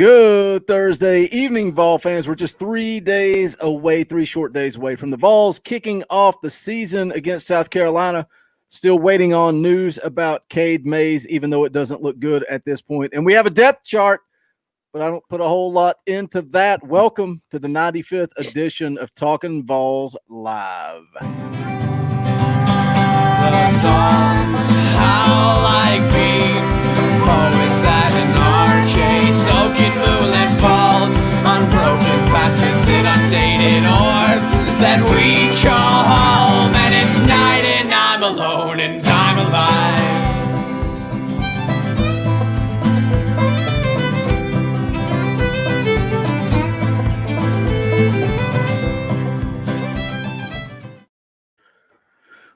Good Thursday evening, Vol fans. We're just 3 days away, 3 short days away from the Vols kicking off the season against South Carolina. Still waiting on news about Cade Mays, even though it doesn't look good at this point. And we have a depth chart, but I don't put a whole lot into that. Welcome to the 95th edition of Talkin VAWLS Live. The songs how like me, poets at an arcade, soaking moonlit falls, unbroken plastics inundated orb that we call home, and it's night and I'm alone and I'm alive.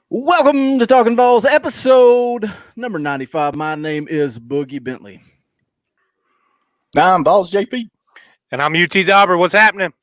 Welcome to Talkin VAWLS, episode number 95. My name is Boogie Bentley. I'm Balls JP. And I'm UT Dauber. What's happening?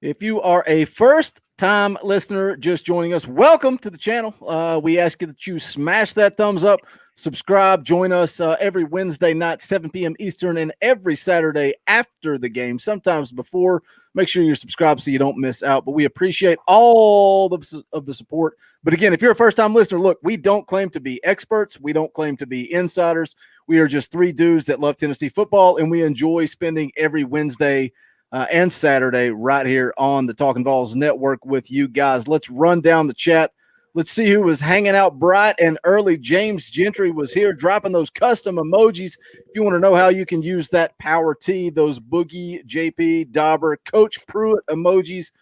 If you are a first-time listener just joining us, welcome to the channel. We ask you that you smash that thumbs up, subscribe, join us every Wednesday night, 7 p.m. Eastern, and every Saturday after the game, sometimes before. Make sure you're subscribed so you don't miss out. But we appreciate all of the support. But again, if you're a first-time listener, look, we don't claim to be experts. We don't claim to be insiders. We are just three dudes that love Tennessee football, and we enjoy spending every Wednesday and Saturday right here on the Talkin VAWLS Network with you guys. Let's run down the chat. Let's see who was hanging out bright and early. James Gentry was here dropping those custom emojis. If you want to know how you can use that Power T, those Boogie, JP, Dauber, Coach Pruitt emojis,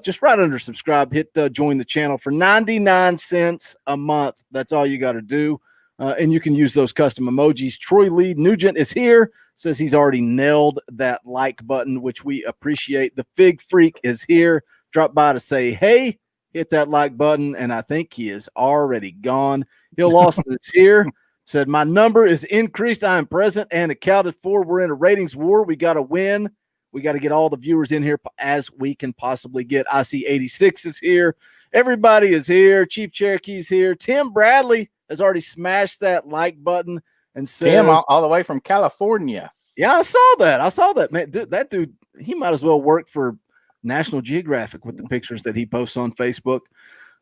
just right under subscribe, hit join the channel for 99 cents a month. That's all you got to do. And you can use those custom emojis. Troy Lee Nugent is here, says he's already nailed that like button, which we appreciate. The Fig Freak is here. Drop by to say, hey, hit that like button, and I think he is already gone. Hill Austin is here, said, my number is increased. I am present and accounted for. We're in a ratings war. We got to win. We got to get all the viewers in here as we can possibly get. IC86 is here. Everybody is here. Chief Cherokee's here. Tim Bradley has already smashed that like button and said, Tim, all the way from California. Yeah, I saw that. Man, that dude, he might as well work for National Geographic with the pictures that he posts on Facebook.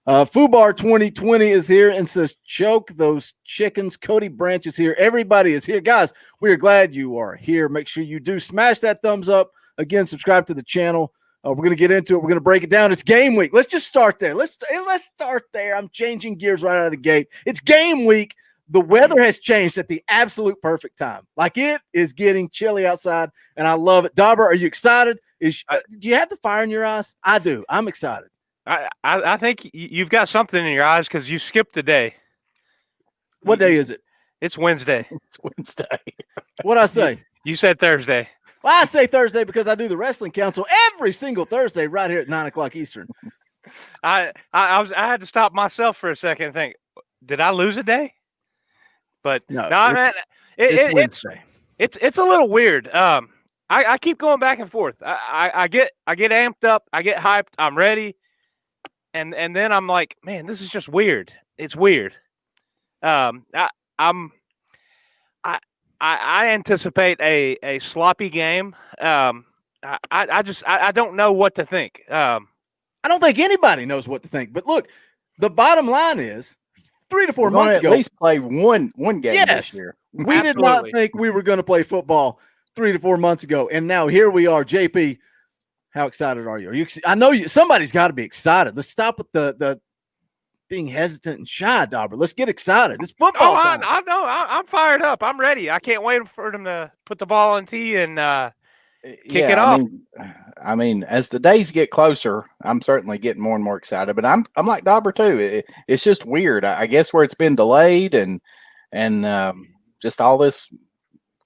Fubar 2020 is here and says, choke those chickens. Cody Branch is here. Everybody is here. Guys, we are glad you are here. Make sure you do smash that thumbs up. Again, subscribe to the channel. We're going to get into it. We're going to break it down. It's game week. Let's just start there. Let's start there. I'm changing gears right out of the gate. It's game week. The weather has changed at the absolute perfect time. Like, it is getting chilly outside, and I love it. Dauber, are you excited? Do you have the fire in your eyes? I do. I'm excited. I think you've got something in your eyes because you skipped a day. What day is it? It's Wednesday. It's Wednesday. What'd I say? You said Thursday. Well, I say Thursday because I do the Wrestling Council every single Thursday right here at 9 o'clock Eastern. I had to stop myself for a second and think, did I lose a day? But no, man, it's Wednesday. It's a little weird. I keep going back and forth. I get amped up. I get hyped. I'm ready. And then I'm like, man, this is just weird. It's weird. I anticipate a sloppy game. I don't know what to think. I don't think anybody knows what to think. But look, the bottom line is 3 to 4 months ago, at least play one game this year. We did not think we were going to play football 3 to 4 months ago, and now here we are. JP, how excited are you? Are you? I know you. Somebody's got to be excited. Let's stop with the being hesitant and shy, Dauber. Let's get excited. It's football time. I know. I'm fired up. I'm ready. I can't wait for them to put the ball in tee and kick it off. I mean, as the days get closer, I'm certainly getting more and more excited. But I'm like Dauber too. It's just weird. I guess where it's been delayed and just all this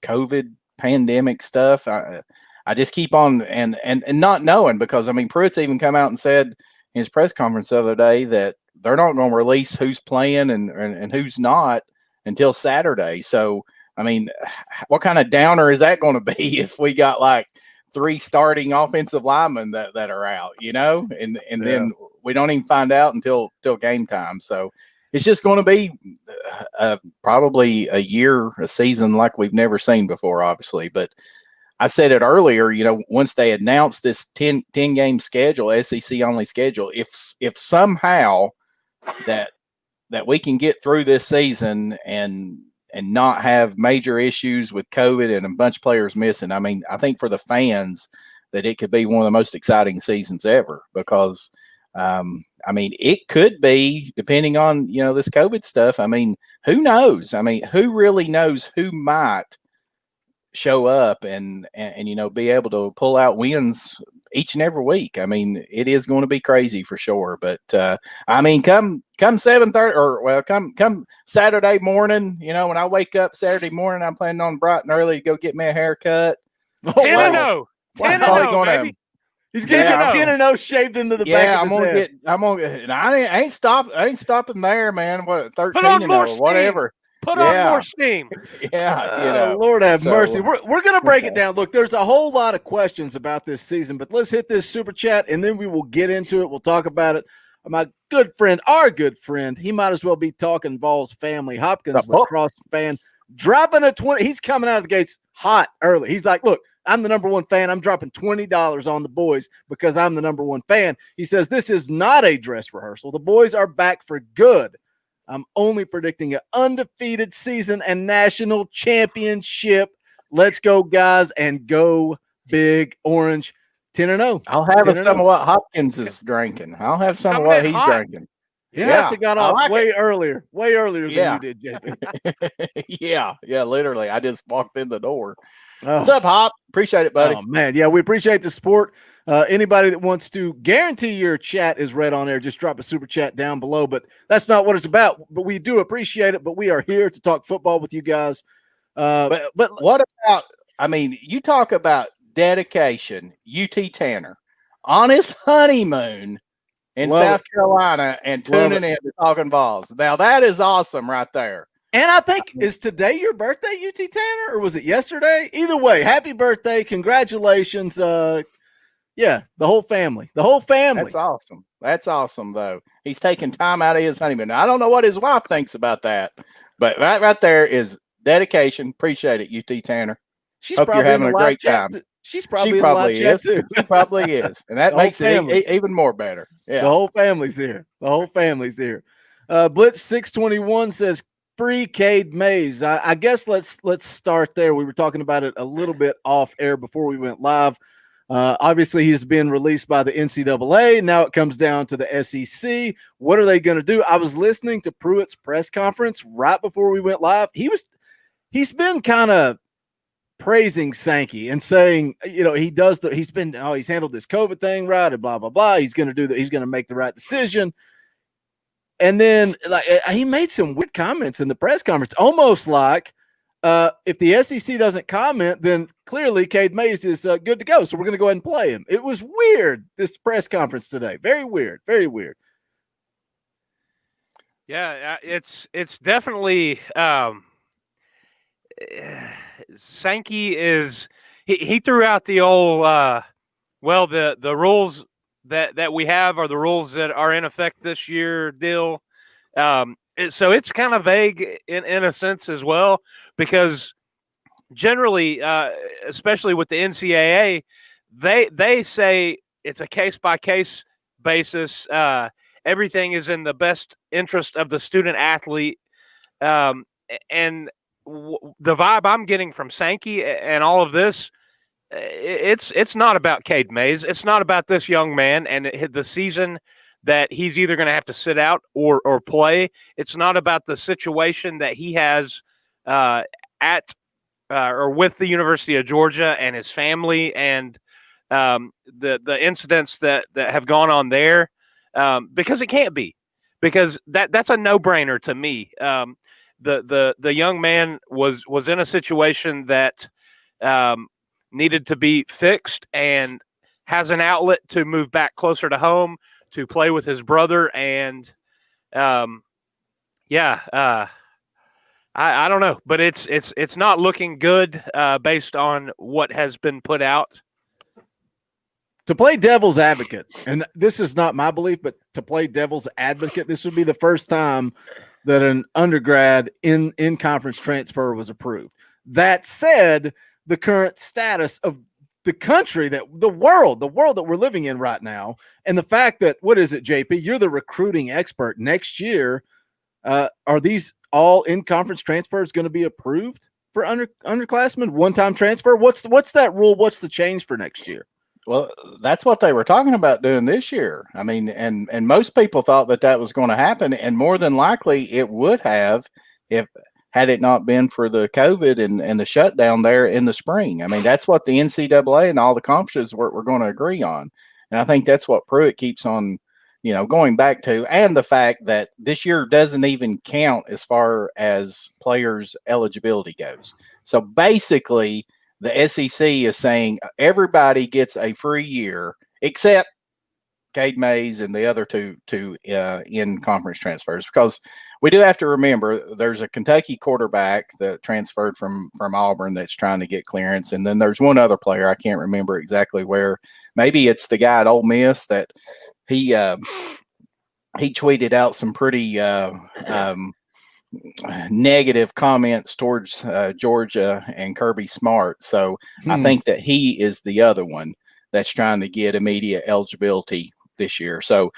COVID pandemic stuff. I just keep on and not knowing, because I mean, Pruitt's even come out and said in his press conference the other day that they're not going to release who's playing and who's not until Saturday. So, I mean, what kind of downer is that going to be if we got like 3 starting offensive linemen that are out, you know, and then we don't even find out until game time. So it's just going to be probably a season like we've never seen before, obviously. But I said it earlier, once they announced this 10 game schedule, SEC only schedule, if somehow that we can get through this season and not have major issues with COVID and a bunch of players missing, I mean, I think for the fans that it could be one of the most exciting seasons ever, because I mean, it could be, depending on, this COVID stuff. I mean, who knows? I mean, who really knows who might show up and be able to pull out wins each and every week. I mean, it is going to be crazy for sure. But I mean, come 7:30 or come Saturday morning, when I wake up Saturday morning, I'm planning on bright and early to go get me a haircut. 10-0, baby. He's getting 10-0 shaved into the back of his head. I ain't stopping there, man. What, 13-0, whatever. Put on more steam. Yeah. Lord have mercy. We're going to break it down. Look, there's a whole lot of questions about this season, but let's hit this super chat and then we will get into it. We'll talk about it. My good friend, our good friend, he might as well be Talkin VAWLS family. Hopkins, lacrosse fan, dropping a 20. He's coming out of the gates hot early. He's like, look, I'm the number one fan. I'm dropping $20 on the boys because I'm the number one fan. He says, this is not a dress rehearsal. The boys are back for good. I'm only predicting an undefeated season and national championship. Let's go, guys, and go Big Orange. 10-0. I'll have some of what Hopkins is drinking. I'll have some of what he's drinking. He must have got off way earlier than you did, JP. Yeah, literally. I just walked in the door. What's up, Hop? Appreciate it, buddy. Oh, man. Yeah, we appreciate the support. Anybody that wants to guarantee your chat is read on there, just drop a super chat down below. But that's not what it's about. But we do appreciate it. But we are here to talk football with you guys. But what about, I mean, you talk about dedication, UT Tanner on his honeymoon in South Carolina and tuning in to Talkin VAWLS. Now, that is awesome right there. And I think, is today your birthday, UT Tanner, or was it yesterday? Either way, happy birthday. Congratulations. Yeah, the whole family. That's awesome. That's awesome, though. He's taking time out of his honeymoon. Now, I don't know what his wife thinks about that, but right there is dedication. Appreciate it, UT Tanner. Hope you're having a great time. She probably is. Too. She probably is. And that makes it even more better. Yeah. The whole family's here. Blitz 621 says, free Cade Mays. I guess let's start there. We were talking about it a little bit off air before we went live. Obviously, he's been released by the NCAA. Now it comes down to the SEC. What are they going to do? I was listening to Pruitt's press conference right before we went live. He's been kind of praising Sankey and saying, he's handled this COVID thing right and blah, blah, blah. He's going to do that. He's going to make the right decision. And then he made some weird comments in the press conference, almost like if the SEC doesn't comment, then clearly Cade Mays is good to go. So we're going to go ahead and play him. It was weird, this press conference today. Very weird. Very weird. Yeah, it's definitely Sankey is he threw out the old the rules that we have are the rules that are in effect this year deal. So it's kind of vague in a sense as well, because generally, especially with the NCAA, they say it's a case-by-case basis. Everything is in the best interest of the student athlete. And the vibe I'm getting from Sankey and all of this, it's not about Cade Mays. It's not about this young man and the season that he's either going to have to sit out or play. It's not about the situation that he has at or with the University of Georgia and his family and the incidents that have gone on there, because it can't be, because that's a no-brainer to me. The young man was in a situation that needed to be fixed and has an outlet to move back closer to home to play with his brother. And I don't know, but it's not looking good based on what has been put out. To play devil's advocate, and this is not my belief, but to play devil's advocate, this would be the first time that an undergrad in conference transfer was approved. That said, the current status of the country, that the world that we're living in right now, and the fact that, what is it, JP? You're the recruiting expert. Next year, are these all in-conference transfers going to be approved for underclassmen? One-time transfer? What's that rule? What's the change for next year? Well, that's what they were talking about doing this year. I mean, and most people thought that was going to happen, and more than likely it would have had it not been for the COVID and the shutdown there in the spring. I mean, that's what the NCAA and all the conferences were going to agree on. And I think that's what Pruitt keeps on, going back to, and the fact that this year doesn't even count as far as players' eligibility goes. So basically, the SEC is saying everybody gets a free year except Cade Mays and the other two in conference transfers, because we do have to remember there's a Kentucky quarterback that transferred from Auburn that's trying to get clearance, and then there's one other player, I can't remember exactly where. Maybe it's the guy at Ole Miss that he tweeted out some pretty negative comments towards Georgia and Kirby Smart. So I think that he is the other one that's trying to get immediate eligibility this year. So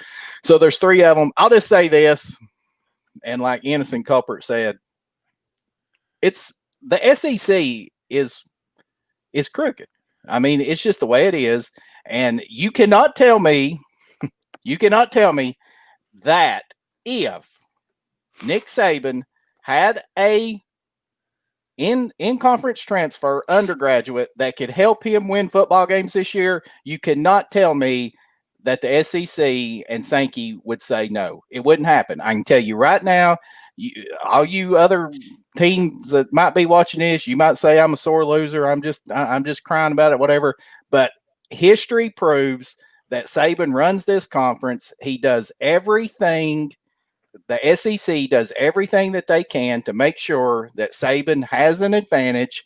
there's three of them. I'll just say this, and like Innocent Culprit said, it's the SEC is crooked. I mean, it's just the way it is, and you cannot tell me that if Nick Saban had a in-conference transfer undergraduate that could help him win football games this year, you cannot tell me that the SEC and Sankey would say no. It wouldn't happen. I can tell you right now, all you other teams that might be watching this, you might say I'm a sore loser. I'm just crying about it, whatever. But history proves that Saban runs this conference. He does everything. The SEC does everything that they can to make sure that Saban has an advantage,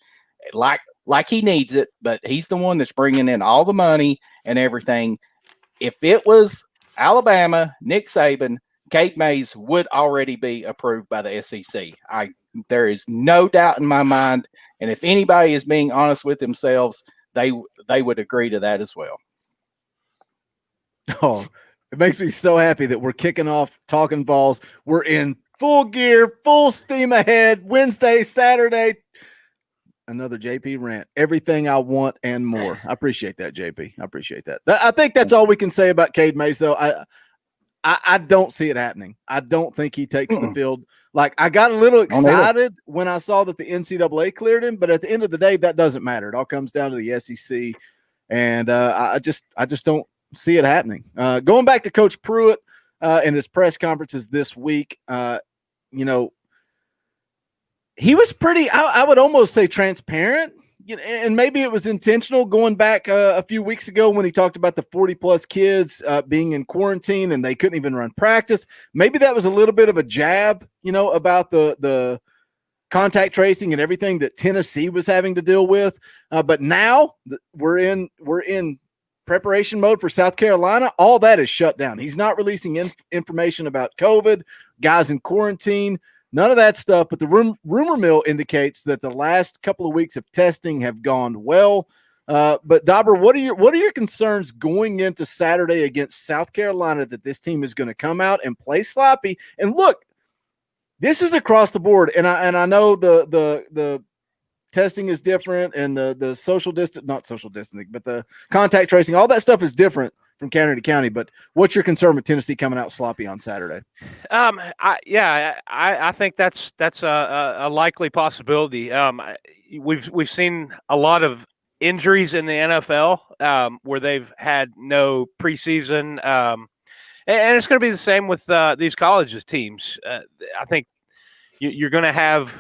like he needs it, but he's the one that's bringing in all the money and everything. If it was Alabama, Nick Saban, Cade Mays would already be approved by the SEC. There is no doubt in my mind, and if anybody is being honest with themselves, they would agree to that as well. Oh, it makes me so happy that we're kicking off Talkin VAWLS. We're in full gear, full steam ahead. Wednesday, Saturday, another JP rant. Everything I want and more. I appreciate that, JP. I appreciate that. I think that's all we can say about Cade Mays, though. I don't see it happening. I don't think he takes the field. Like, I got a little excited when I saw that the NCAA cleared him, but at the end of the day, that doesn't matter. It all comes down to the SEC, and I just don't see it happening. Going back to Coach Pruitt and his press conferences this week, he was pretty, I would almost say, transparent, and maybe it was intentional, going back a few weeks ago when he talked about the 40-plus kids being in quarantine and they couldn't even run practice. Maybe that was a little bit of a jab, about the contact tracing and everything that Tennessee was having to deal with. But now we're in preparation mode for South Carolina. All that is shut down. He's not releasing information about COVID, guys in quarantine, none of that stuff. But the rumor mill indicates that the last couple of weeks of testing have gone well. But Dauber, what are your concerns going into Saturday against South Carolina, that this team is going to come out and play sloppy? And look, this is across the board. And I know the testing is different, and the social distance, not social distancing, but the contact tracing, all that stuff is different from county to county. But what's your concern with Tennessee coming out sloppy on Saturday? I think that's a likely possibility. We've seen a lot of injuries in the NFL where they've had no preseason, and it's going to be the same with these colleges teams. I think you're going to have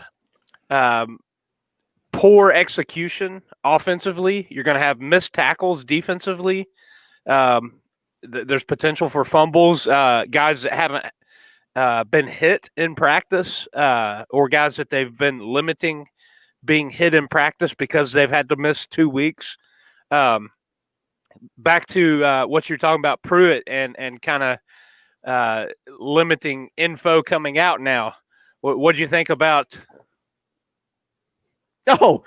poor execution offensively. You're going to have missed tackles defensively. There's potential for fumbles, guys that haven't been hit in practice, or guys that they've been limiting being hit in practice because they've had to miss 2 weeks. Back to what you're talking about, Pruitt, and kind of limiting info coming out now. What do you think about? Oh,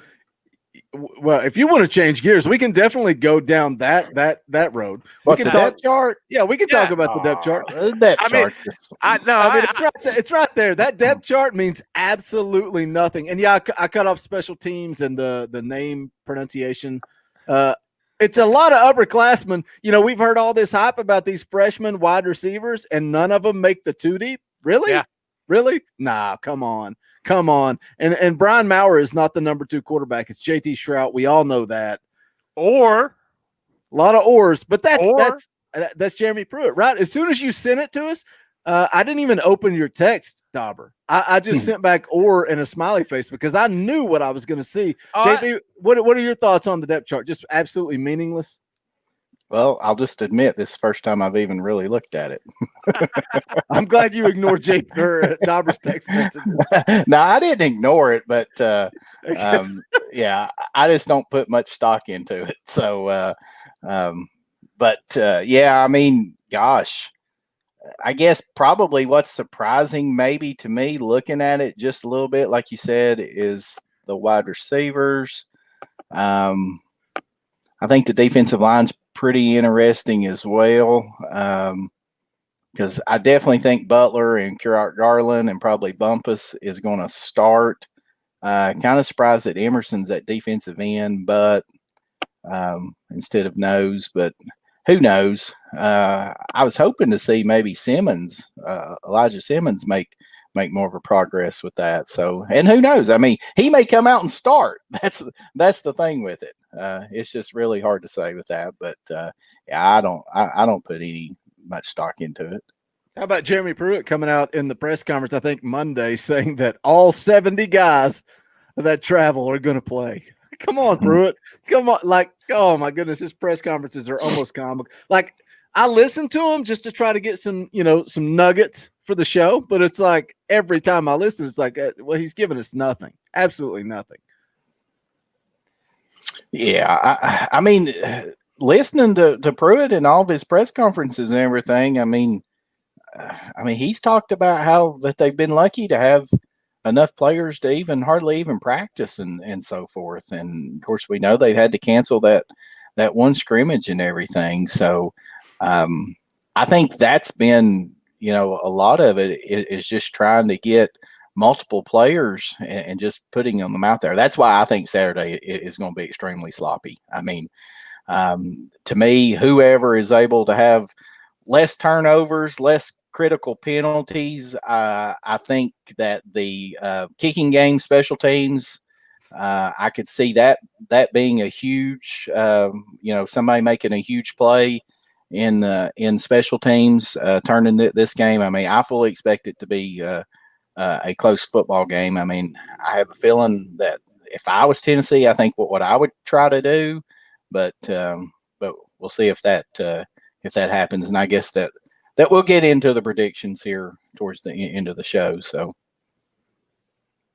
Well, if you want to change gears, we can definitely go down that road. What, we can the depth chart? Yeah, we can talk about the depth chart. The depth chart. It's right there. That depth chart means absolutely nothing. And yeah, I cut off special teams and the name pronunciation. It's a lot of upperclassmen. You know, we've heard all this hype about these freshman wide receivers, and none of them make the 2 deep. Really? Yeah. Really? Nah, come on. And Brian Maurer is not the number 2 quarterback. It's JT Shrout. We all know that. Or a lot of ors, but that's Jeremy Pruitt, right? As soon as you sent it to us, I didn't even open your text, Dauber. I just sent back or and a smiley face because I knew what I was going to see. JP, what are your thoughts on the depth chart? Just absolutely meaningless. Well, I'll just admit this is the first time I've even really looked at it. I'm glad you ignored Dauber's text message. No, I didn't ignore it, but yeah, I just don't put much stock into it. So, yeah, I mean, gosh, I guess probably what's surprising maybe to me looking at it just a little bit, like you said, is the wide receivers. I think the defensive line's pretty interesting as well, because I definitely think Butler and Curart Garland and probably Bumpus is going to start. Kind of surprised that Emerson's at defensive end, but instead of nose, but who knows? I was hoping to see maybe Simmons, Elijah Simmons, make more of a progress with that. So, and who knows? I mean, he may come out and start. That's the thing with it. It's just really hard to say with that. But yeah, I don't put any much stock into it. How about Jeremy Pruitt coming out in the press conference, I think Monday, saying that all 70 guys that travel are going to play? Come on, Pruitt. Come on. Like, oh my goodness, his press conferences are almost comical. Like, I listen to him just to try to get some nuggets for the show, but it's like every time I listen, it's like, well, he's giving us nothing, absolutely nothing. Yeah, I mean, listening to Pruitt and all of his press conferences and everything, I mean, he's talked about how that they've been lucky to have enough players to hardly even practice and so forth. And of course, we know they've had to cancel that one scrimmage and everything. So I think that's been, a lot of it is just trying to get multiple players and just putting them out there. That's why I think Saturday is going to be extremely sloppy. I mean, to me, whoever is able to have less turnovers, less critical penalties, I think that the kicking game, special teams, I could see that being a huge, somebody making a huge play in special teams, turning this game. I mean, I fully expect it to be a close football game. I mean, I have a feeling that if I was Tennessee, I think what I would try to do, but we'll see if that happens. And I guess that we'll get into the predictions here towards the end of the show. So,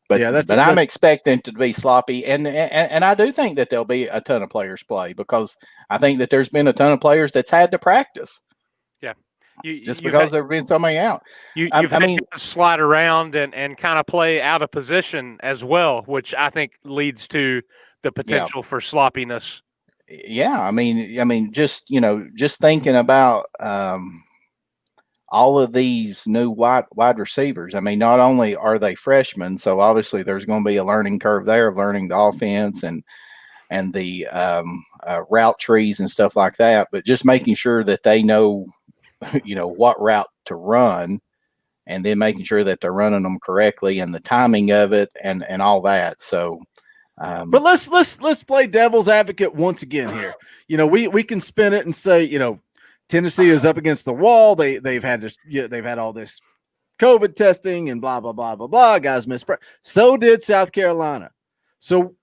but yeah, I'm expecting it to be sloppy, and I do think that there'll be a ton of players play because I think that there's been a ton of players that's had to practice. Yeah, because there've been so many out. You've had to slide around and kind of play out of position as well, which I think leads to the potential for sloppiness. Yeah, I mean, just thinking about all of these new wide receivers. I mean, not only are they freshmen, so obviously there's going to be a learning curve there of learning the offense and the route trees and stuff like that, but just making sure that they know, what route to run, and then making sure that they're running them correctly and the timing of it and all that. So, but let's play devil's advocate once again here. We can spin it and say, Tennessee is up against the wall. They've had this, they've had all this COVID testing and blah blah blah blah blah. Guys missed. So did South Carolina. So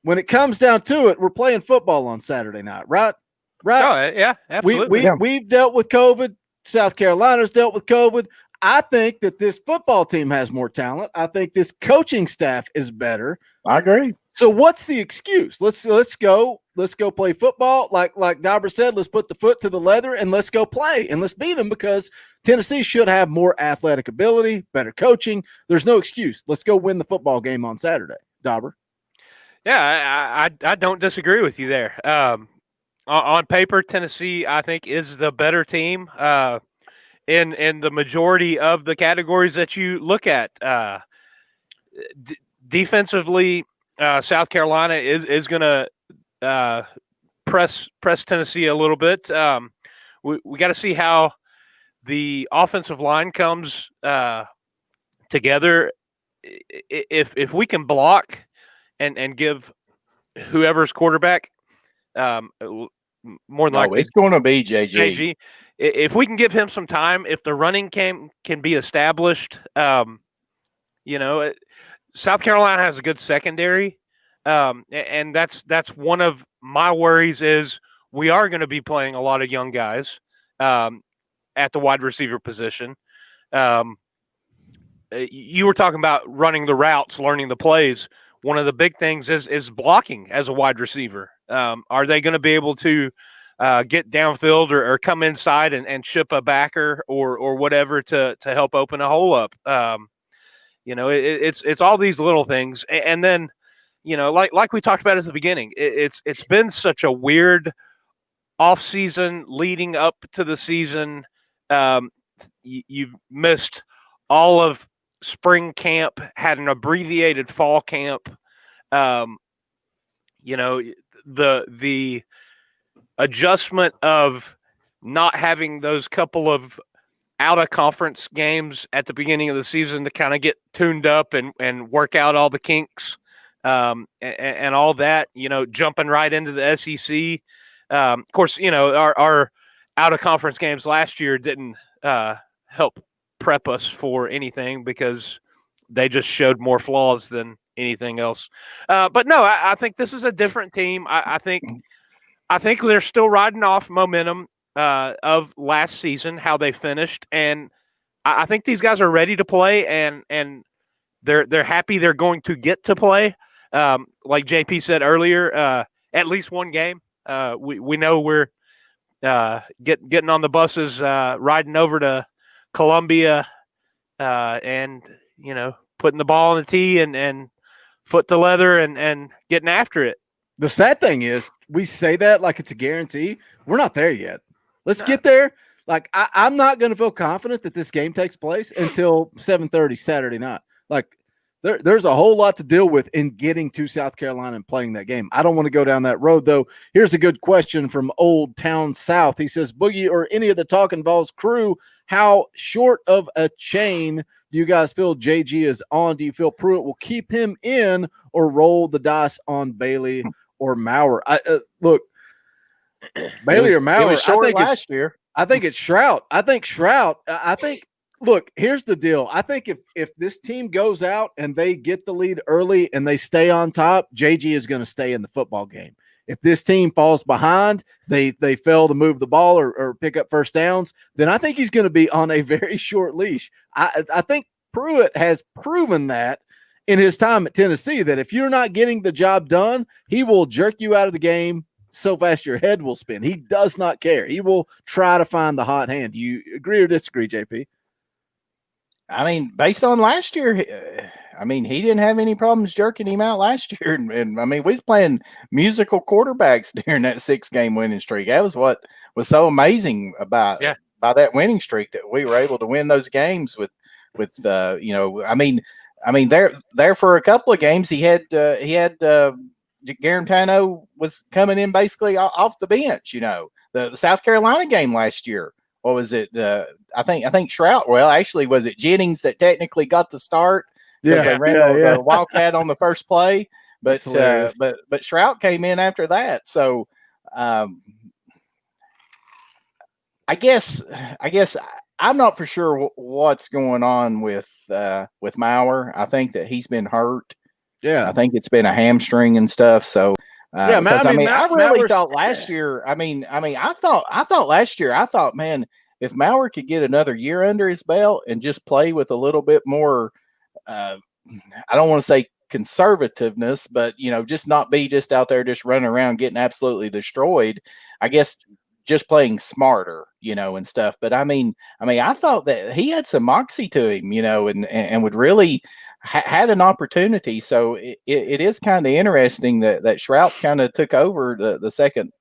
when it comes down to it, we're playing football on Saturday night, right? Right. Oh, yeah, absolutely. We've dealt with COVID. South Carolina's dealt with COVID. I think that this football team has more talent. I think this coaching staff is better. I agree. So what's the excuse? Let's go play football. Like Dauber said, let's put the foot to the leather and let's go play and let's beat them because Tennessee should have more athletic ability, better coaching. There's no excuse. Let's go win the football game on Saturday. Dauber. Yeah, I don't disagree with you there. On paper, Tennessee, I think, is the better team in the majority of the categories that you look at. Defensively, South Carolina is going to press Tennessee a little bit. We got to see how the offensive line comes together. If we can block and give whoever's quarterback, more than likely it's going to be JG. If we can give him some time, if the running game can be established, South Carolina has a good secondary, and that's one of my worries is we are going to be playing a lot of young guys at the wide receiver position. You were talking about running the routes, learning the plays. One of the big things is blocking as a wide receiver. Are they going to be able to get downfield or come inside and chip a backer or whatever to help open a hole up? It's all these little things, and then like we talked about at the beginning, it's been such a weird off season leading up to the season. You've missed all of spring camp, had an abbreviated fall camp. The adjustment of not having those couple of out of conference games at the beginning of the season to kind of get tuned up and work out all the kinks and all that, jumping right into the SEC. Of course, our out of conference games last year didn't help prep us for anything because they just showed more flaws than anything else. But no, I think this is a different team. I think they're still riding off momentum of last season, how they finished, and I think these guys are ready to play, and they're happy they're going to get to play. Like JP said earlier, at least one game. We know we're getting on the buses, riding over to Columbia, and putting the ball on the tee and foot to leather and getting after it. The sad thing is we say that like it's a guarantee. We're not there yet. Let's get there. Like I'm not going to feel confident that this game takes place until 7:30 Saturday night. Like there's a whole lot to deal with in getting to South Carolina and playing that game. I don't want to go down that road, though. Here's a good question from Old Town South. He says, Boogie or any of the Talkin VAWLS crew, how short of a chain do you guys feel JG is on? Do you feel Pruitt will keep him in or roll the dice on Bailey or Maurer? Look, Bailey or Maurer. Last year. I think it's Shrout. Look, here's the deal. I think if this team goes out and they get the lead early and they stay on top, JG is going to stay in the football game. If this team falls behind, they fail to move the ball or pick up first downs, then I think he's going to be on a very short leash. I think Pruitt has proven that in his time at Tennessee, that if you're not getting the job done, he will jerk you out of the game so fast your head will spin. He does not care. He will try to find the hot hand. Do you agree or disagree, JP? I mean, based on last year, he didn't have any problems jerking him out last year. And we was playing musical quarterbacks during that 6-game winning streak. That was what was so amazing about that winning streak, that we were able to win those games with there for a couple of games. He had Guarantano was coming in basically off the bench. The South Carolina game last year. What was it? I think Shrout. Well, actually, was it Jennings that technically got the start? Yeah, they ran the Wildcat on the first play, but Shrout came in after that. So, I guess I'm not for sure what's going on with Maurer. I think that he's been hurt. Yeah, I think it's been a hamstring and stuff. So. I really thought last year. I thought last year. I thought, man, if Maurer could get another year under his belt and just play with a little bit more, I don't want to say conservativeness, but just not be just out there just running around getting absolutely destroyed. I guess just playing smarter, and stuff. But I thought that he had some moxie to him, and would really had an opportunity. So it is kind of interesting that Shrouts kind of took over the second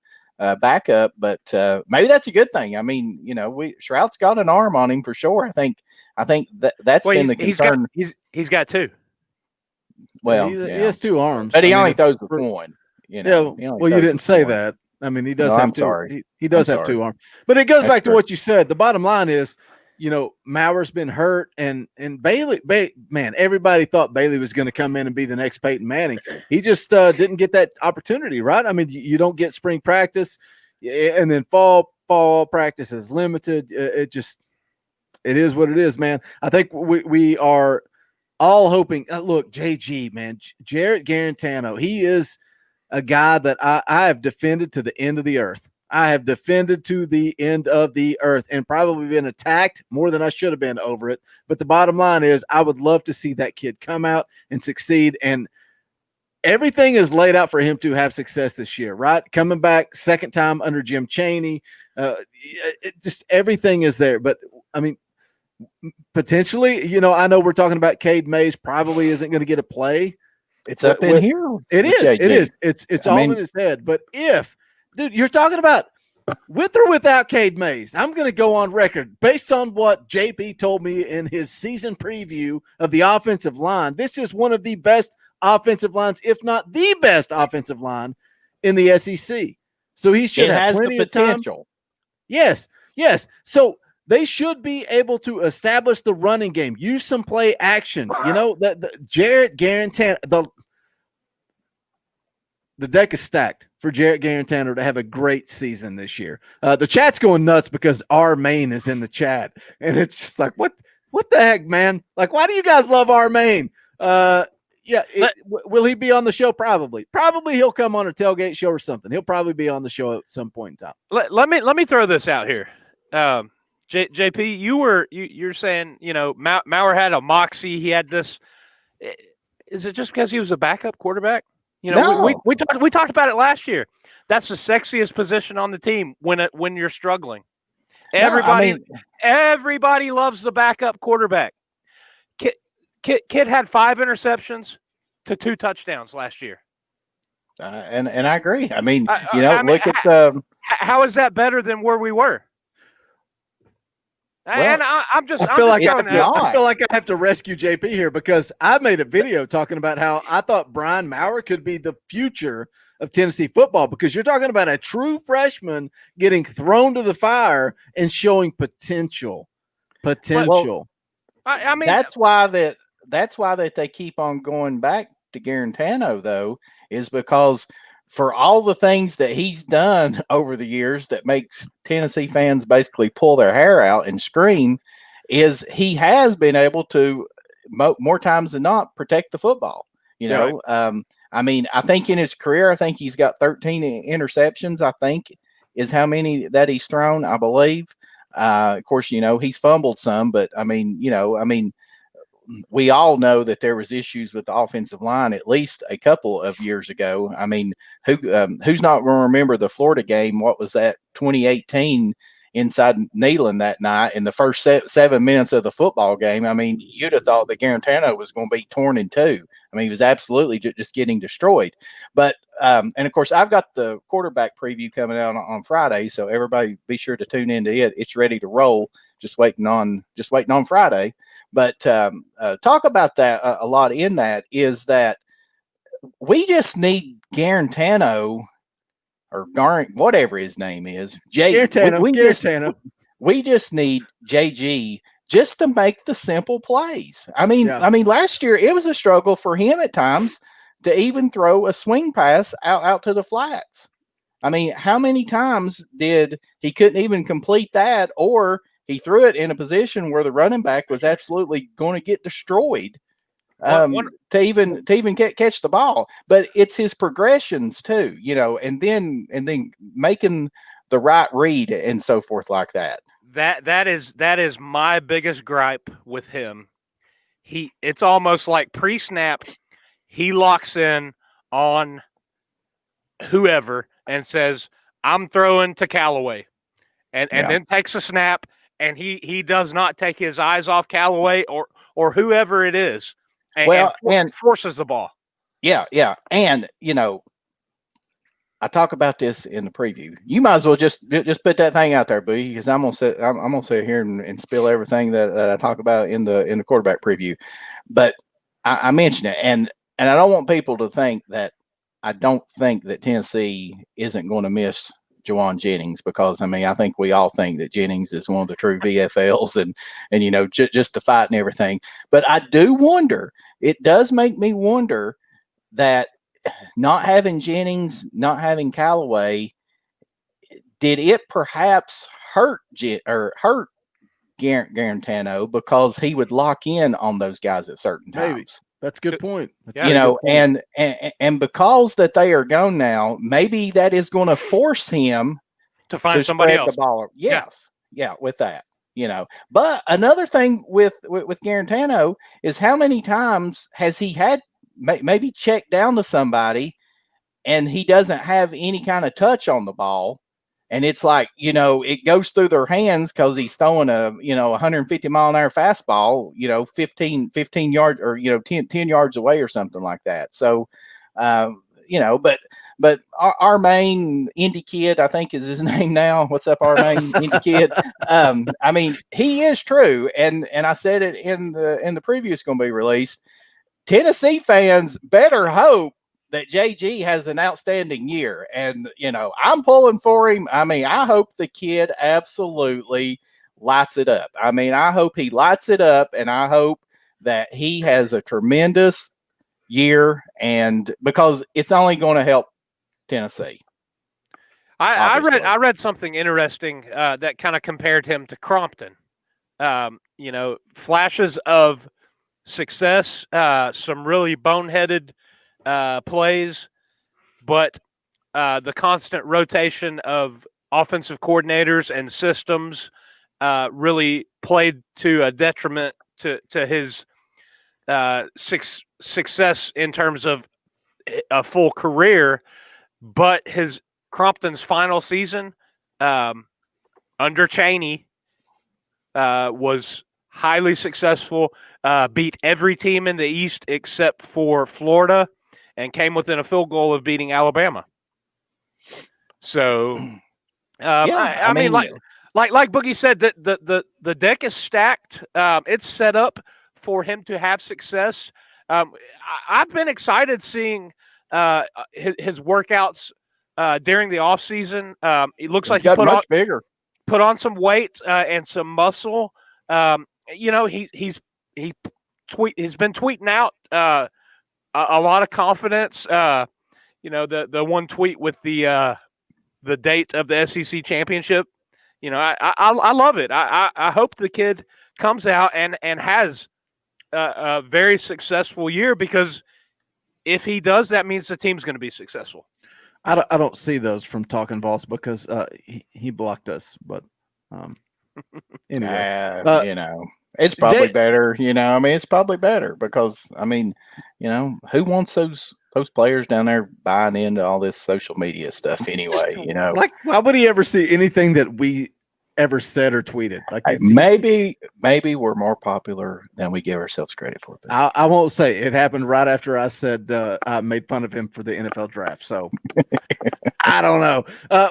backup, but maybe that's a good thing. I mean, Shrout's got an arm on him for sure. I think that's been the concern. He's got two. Well, he has two arms, but he only throws with one. Well, you didn't say that. I mean, he does have two. Sorry. He does have two arms. But it goes back to what you said. The bottom line is, Mauer's been hurt, and Bailey, man, everybody thought Bailey was going to come in and be the next Peyton Manning. He just didn't get that opportunity, right? I mean, you don't get spring practice, and then fall practice is limited. It is what it is, man. I think we are all hoping. Look, JG, man, Jarrett Guarantano, he is a guy that I have defended to the end of the earth. I have defended to the end of the earth and probably been attacked more than I should have been over it. But the bottom line is I would love to see that kid come out and succeed. And everything is laid out for him to have success this year, right? Coming back second time under Jim Chaney. Just everything is there. But, I mean, potentially, I know we're talking about Cade Mays probably isn't going to get a play. It's up in here. It is. It's all in his head. But dude, you're talking about with or without Cade Mays, I'm going to go on record based on what JP told me in his season preview of the offensive line. This is one of the best offensive lines, if not the best offensive line in the SEC. So he should have plenty of potential. Yes. So they should be able to establish the running game, use some play action. The Jarrett Guarantano, the deck is stacked for Jarrett Guarantano to have a great season this year. The chat's going nuts because our main is in the chat, and it's just like, what the heck, man? Like, why do you guys love our main? Will he be on the show? Probably he'll come on a tailgate show or something. He'll probably be on the show at some point in time. Let me throw this out here. JP, you're saying, Mauer had a moxie. He had this. Is it just because he was a backup quarterback? No. We talked about it last year. That's the sexiest position on the team when you're struggling. Everybody loves the backup quarterback. Kid had 5 interceptions to 2 touchdowns last year. And I agree. I mean, look at how is that better than where we were? Well, and I feel like I have to rescue JP here because I made a video talking about how I thought Brian Mauer could be the future of Tennessee football, because you're talking about a true freshman getting thrown to the fire and showing potential. Well, I mean, that's why that they keep on going back to Guarantano, though, is because for all the things that he's done over the years that makes Tennessee fans basically pull their hair out and scream, is he has been able to more times than not protect the football. I mean, I think in his career, I think he's got 13 interceptions, I think is how many that he's thrown, I believe. Of course, he's fumbled some, but I mean, we all know that there was issues with the offensive line at least a couple of years ago. I mean, who's not going to remember the Florida game? What was that, 2018 inside Neyland that night in the first 7 minutes of the football game? I mean, you'd have thought that Guarantano was going to be torn in two. I mean, he was absolutely just getting destroyed. But and of course, I've got the quarterback preview coming out on Friday, so everybody be sure to tune into it. It's ready to roll. Just waiting on Friday. But talk about that a lot in that is that we just need Guarantano or whatever his name is. Guarantano. We just need JG just to make the simple plays. I mean, last year it was a struggle for him at times to even throw a swing pass out to the flats. I mean, how many times did he couldn't even complete that, or he threw it in a position where the running back was absolutely going to get destroyed to even catch the ball. But it's his progressions too, and then making the right read and so forth like that. That is my biggest gripe with him. It's almost like pre-snap, he locks in on whoever and says, "I'm throwing to Callaway," and then takes a snap. And he does not take his eyes off Callaway or whoever it is. and forces the ball. Yeah. And, I talk about this in the preview. You might as well just put that thing out there, Boogie, because I'm gonna sit here and spill everything that I talk about in the quarterback preview. But I mentioned it, and I don't want people to think that I don't think that Tennessee isn't going to miss Juwan Jennings, because I think we all think that Jennings is one of the true VFLs, and just the fight and everything. But I do wonder. It does make me wonder that not having Jennings, not having Callaway, did it perhaps hurt Guarantano, because he would lock in on those guys at certain times? Maybe. That's a good point. And because that they are gone now, maybe that is going to force him to find somebody else. The ball. Yes. Yeah, with that. But another thing with Guarantano is, how many times has he had maybe check down to somebody and he doesn't have any kind of touch on the ball, and it's like, it goes through their hands because he's throwing a 150 mile an hour fastball 15 yards or 10 yards away or something like that. So but our main Indy kid, I think is his name now. What's up, our main Indy kid? He is true, and I said it in the preview it's going to be released. Tennessee fans better hope that JG has an outstanding year. And, I'm pulling for him. I hope the kid absolutely lights it up. I hope he lights it up, and I hope that he has a tremendous year, and because it's only going to help Tennessee. I read something interesting that kind of compared him to Crompton. Flashes of success, some really boneheaded plays, but the constant rotation of offensive coordinators and systems really played to a detriment to his success in terms of a full career. But Crompton's final season under Chaney was highly successful, beat every team in the East except for Florida, and came within a field goal of beating Alabama. So, I mean, like Boogie said, that the deck is stacked. It's set up for him to have success. I've been excited seeing his workouts during the off season. It looks like he put on some weight and some muscle. He's been tweeting out a lot of confidence. The one tweet with the date of the SEC championship. I love it. I hope the kid comes out and has a very successful year, because if he does, that means the team's going to be successful. I don't see those from Talkin VAWLS because he blocked us, but anyway, it's probably better. It's probably better because who wants those players down there buying into all this social media stuff anyway? Like, why would he ever see anything that we ever said or tweeted? Like, maybe we're more popular than we give ourselves credit for. I won't say it happened right after I said I made fun of him for the NFL draft. So I don't know.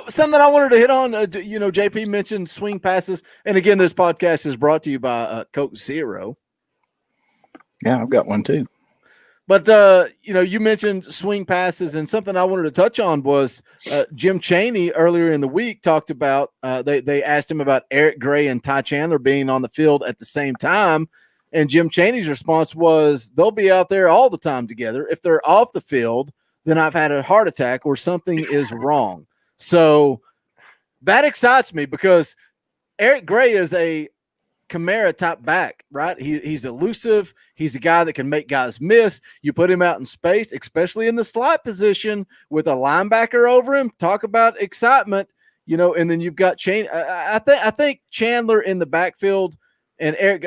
Something I wanted to hit on. JP mentioned swing passes, and again, this podcast is brought to you by Coke Zero. Yeah, I've got one too. But, you mentioned swing passes, and something I wanted to touch on was Jim Chaney earlier in the week talked about they asked him about Eric Gray and Ty Chandler being on the field at the same time. And Jim Chaney's response was, they'll be out there all the time together. If they're off the field, then I've had a heart attack or something is wrong. So that excites me because Eric Gray is a Kamara type back, right? He's elusive. He's a guy that can make guys miss. You put him out in space, especially in the slot position with a linebacker over him. Talk about excitement, and then you've got Chaney. I think Chandler in the backfield and Eric.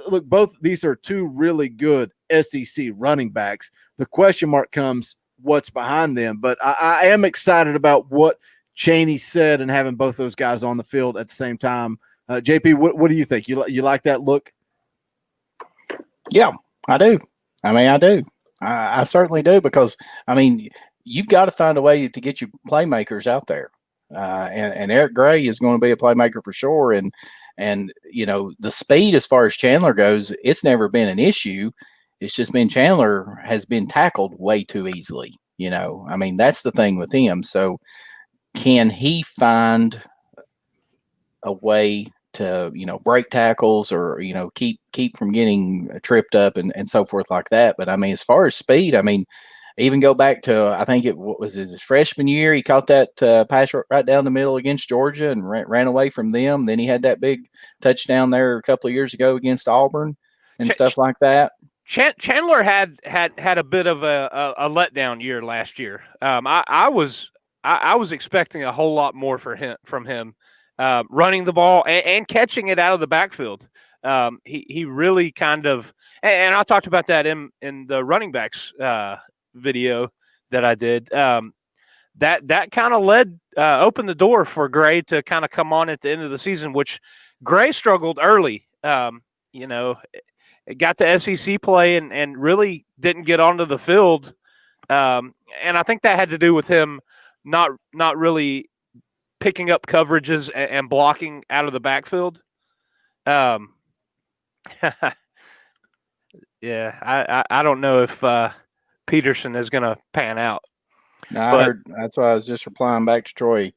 Look, both these are two really good SEC running backs. The question mark comes, what's behind them? But I am excited about what Chaney said and having both those guys on the field at the same time. JP, what do you think? You like that look? Yeah, I do. I mean, I do. I certainly do, because I mean, you've got to find a way to get your playmakers out there, and Eric Gray is going to be a playmaker for sure. And the speed as far as Chandler goes, it's never been an issue. It's just been Chandler has been tackled way too easily. I mean, that's the thing with him. So can he find a way to break tackles, or keep from getting tripped up and so forth like that? But I mean, as far as speed, I mean, even go back to, I think it was his freshman year, he caught that pass right down the middle against Georgia and ran away from them. Then he had that big touchdown there a couple of years ago against Auburn and stuff like that. Chandler had a bit of a letdown year last year. I was expecting a whole lot more from him. Running the ball and catching it out of the backfield. He really kind of, and I talked about that in the running backs video that I did. That kind of opened the door for Gray to kind of come on at the end of the season, which Gray struggled early. It got to SEC play and really didn't get onto the field. And I think that had to do with him not really picking up coverages and blocking out of the backfield. Yeah, I don't know if Peterson is going to pan out. No, I heard, that's why I was just replying back to Troy.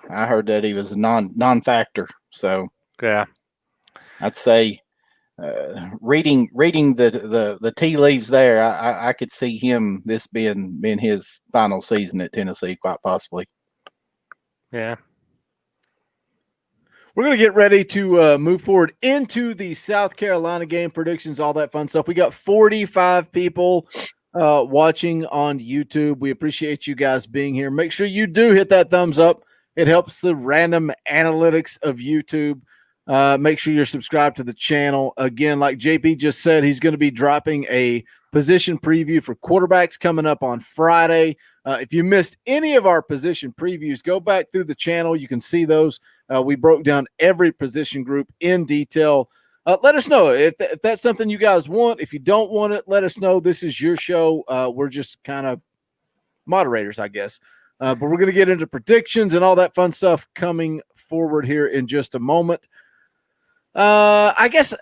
I heard that he was a non-factor. So yeah, I'd say reading the tea leaves there, I could see him this being his final season at Tennessee, quite possibly. Yeah. We're going to get ready to move forward into the South Carolina game predictions, all that fun stuff. We got 45 people watching on YouTube. We appreciate you guys being here. Make sure you do hit that thumbs up. It helps the random analytics of YouTube. Make sure you're subscribed to the channel. Again, like JP just said, he's going to be dropping a position preview for quarterbacks coming up on Friday. If you missed any of our position previews, go back through the channel. You can see those. We broke down every position group in detail. Let us know if that's something you guys want. If you don't want it, let us know. This is your show. We're just kind of moderators, I guess. But we're going to get into predictions and all that fun stuff coming forward here in just a moment. I guess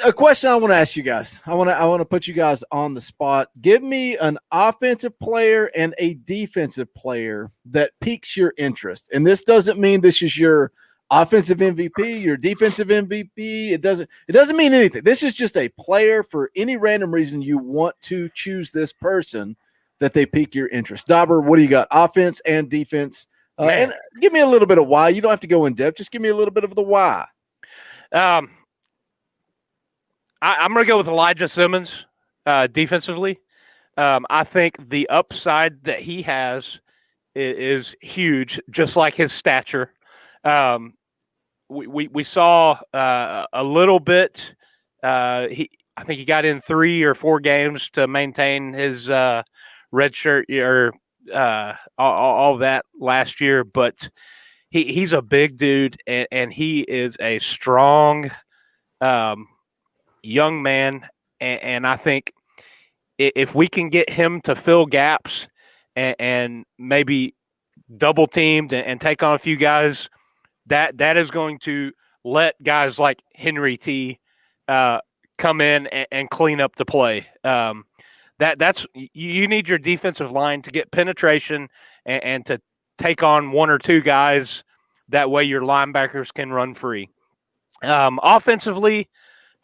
a question I want to ask you guys. I want to put you guys on the spot. Give me an offensive player and a defensive player that piques your interest. And this doesn't mean this is your offensive MVP, your defensive MVP. It doesn't mean anything. This is just a player for any random reason you want to choose this person that they pique your interest. Dauber, what do you got? Offense and defense. And give me a little bit of why. You don't have to go in depth. Just give me a little bit of the why. I'm going to go with Elijah Simmons defensively. I think the upside that he has is huge, just like his stature. We saw a little bit. I think he got in 3 or 4 games to maintain his red shirt or all that last year, but he's a big dude, and he is a strong young man, and I think if we can get him to fill gaps and maybe double teamed and take on a few guys, that is going to let guys like Henry T come in and clean up the play. That's you need your defensive line to get penetration and to take on 1 or 2 guys. That way your linebackers can run free. Offensively,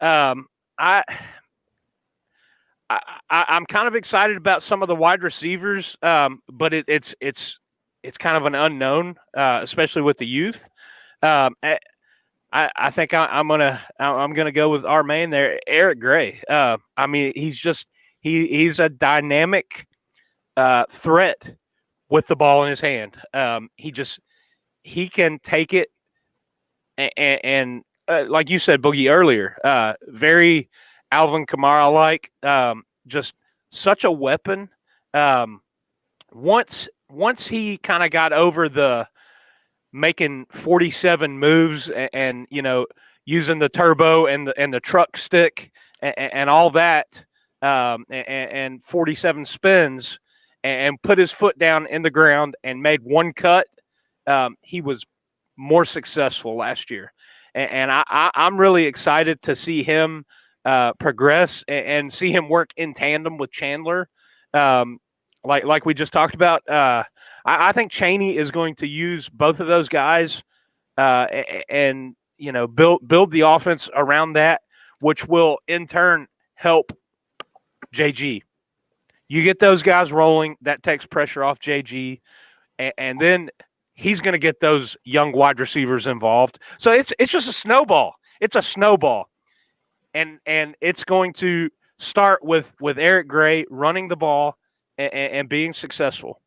I'm kind of excited about some of the wide receivers, but it's kind of an unknown, especially with the youth. I think I'm gonna go with our main there, Eric Gray. I mean, he's a dynamic threat with the ball in his hand. He can take it and like you said, Boogie, earlier, very Alvin Kamara-like, just such a weapon. Once he kind of got over the making 47 moves and using the turbo and the truck stick and all that, and 47 spins and put his foot down in the ground and made one cut, he was more successful last year. And I'm really excited to see him progress and see him work in tandem with Chandler. Like we just talked about, I think Chaney is going to use both of those guys and build the offense around that, which will in turn help JG. You get those guys rolling, that takes pressure off JG, and then he's going to get those young wide receivers involved. So it's just a snowball. It's a snowball, and it's going to start with Eric Gray running the ball and being successful.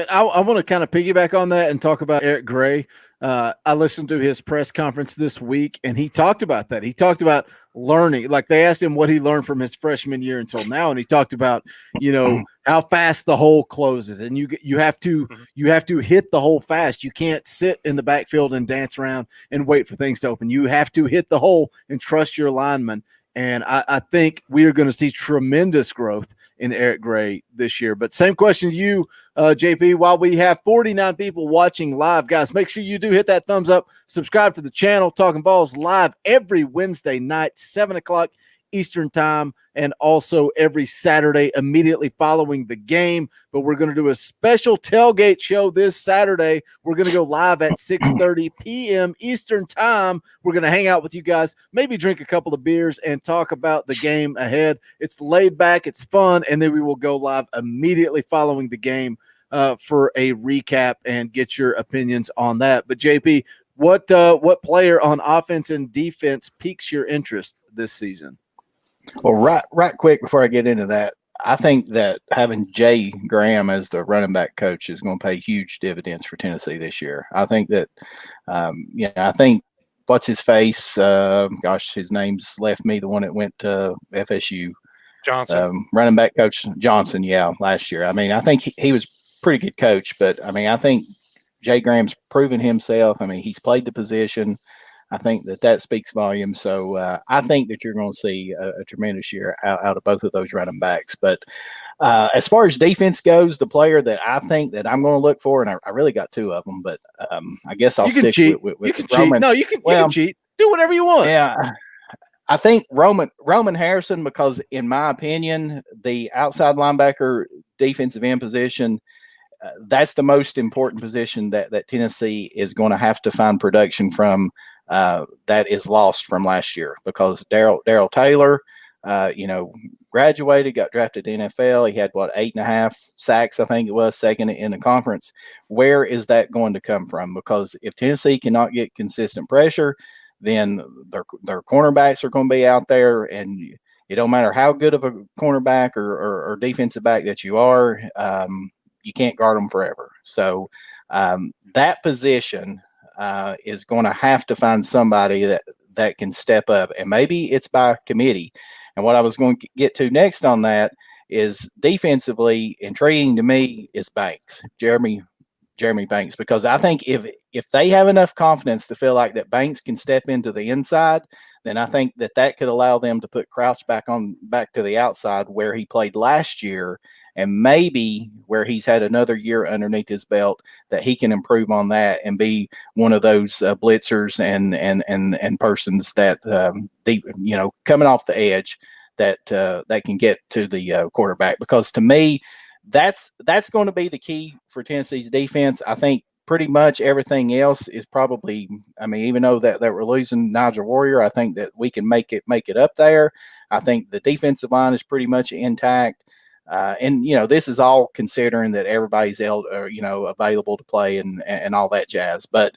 I want to kind of piggyback on that and talk about Eric Gray. I listened to his press conference this week, and he talked about that. He talked about learning. Like, they asked him what he learned from his freshman year until now, and he talked about, how fast the hole closes, and you have to hit the hole fast. You can't sit in the backfield and dance around and wait for things to open. You have to hit the hole and trust your lineman. And I think we are going to see tremendous growth in Eric Gray this year. But same question to you, JP. While we have 49 people watching live, guys, make sure you do hit that thumbs up. Subscribe to the channel. Talkin VAWLS live every Wednesday night, 7 o'clock Eastern time, and also every Saturday immediately following the game. But we're going to do a special tailgate show this Saturday. We're going to go live at 6:30 p.m. Eastern time. We're going to hang out with you guys, maybe drink a couple of beers and talk about the game ahead. It's laid back, it's fun, and then we will go live immediately following the game for a recap and get your opinions on that. But JP, what player on offense and defense piques your interest this season? Well, right quick before I get into that, I think that having Jay Graham as the running back coach is going to pay huge dividends for Tennessee this year. I think that, I think what's his face? His name's left me. The one that went to FSU, Johnson, running back coach Johnson. Yeah, last year. I mean, I think he was a pretty good coach, but I mean, I think Jay Graham's proven himself. I mean, he's played the position. I think that speaks volumes. So I think that you're going to see a tremendous year out of both of those running backs. But as far as defense goes, the player that I think that I'm going to look for, and I really got two of them, but I guess I'll stick with you can Roman. Cheat. No, you can cheat. Do whatever you want. Yeah. I think Roman Harrison, because in my opinion, the outside linebacker defensive end position, that's the most important position that Tennessee is going to have to find production from. That is lost from last year because Darrell Taylor, graduated, got drafted to the NFL. He had 8.5 sacks, I think it was, second in the conference. Where is that going to come from? Because if Tennessee cannot get consistent pressure, then their cornerbacks are going to be out there, and it don't matter how good of a cornerback or defensive back that you are, you can't guard them forever. So that position is going to have to find somebody that can step up, and maybe it's by committee. And what I was going to get to next on that is defensively intriguing to me is Banks, Jeremy Banks, because I think if they have enough confidence to feel like that Banks can step into the inside, then I think that could allow them to put Crouch back to the outside where he played last year, and maybe where he's had another year underneath his belt, that he can improve on that and be one of those blitzers and persons that coming off the edge that can get to the quarterback. Because to me, that's going to be the key for Tennessee's defense. I think pretty much everything else is probably, I mean, even though that we're losing Nigel Warrior, I think that we can make it up there. I think the defensive line is pretty much intact. And this is all considering that everybody's available to play and all that jazz. But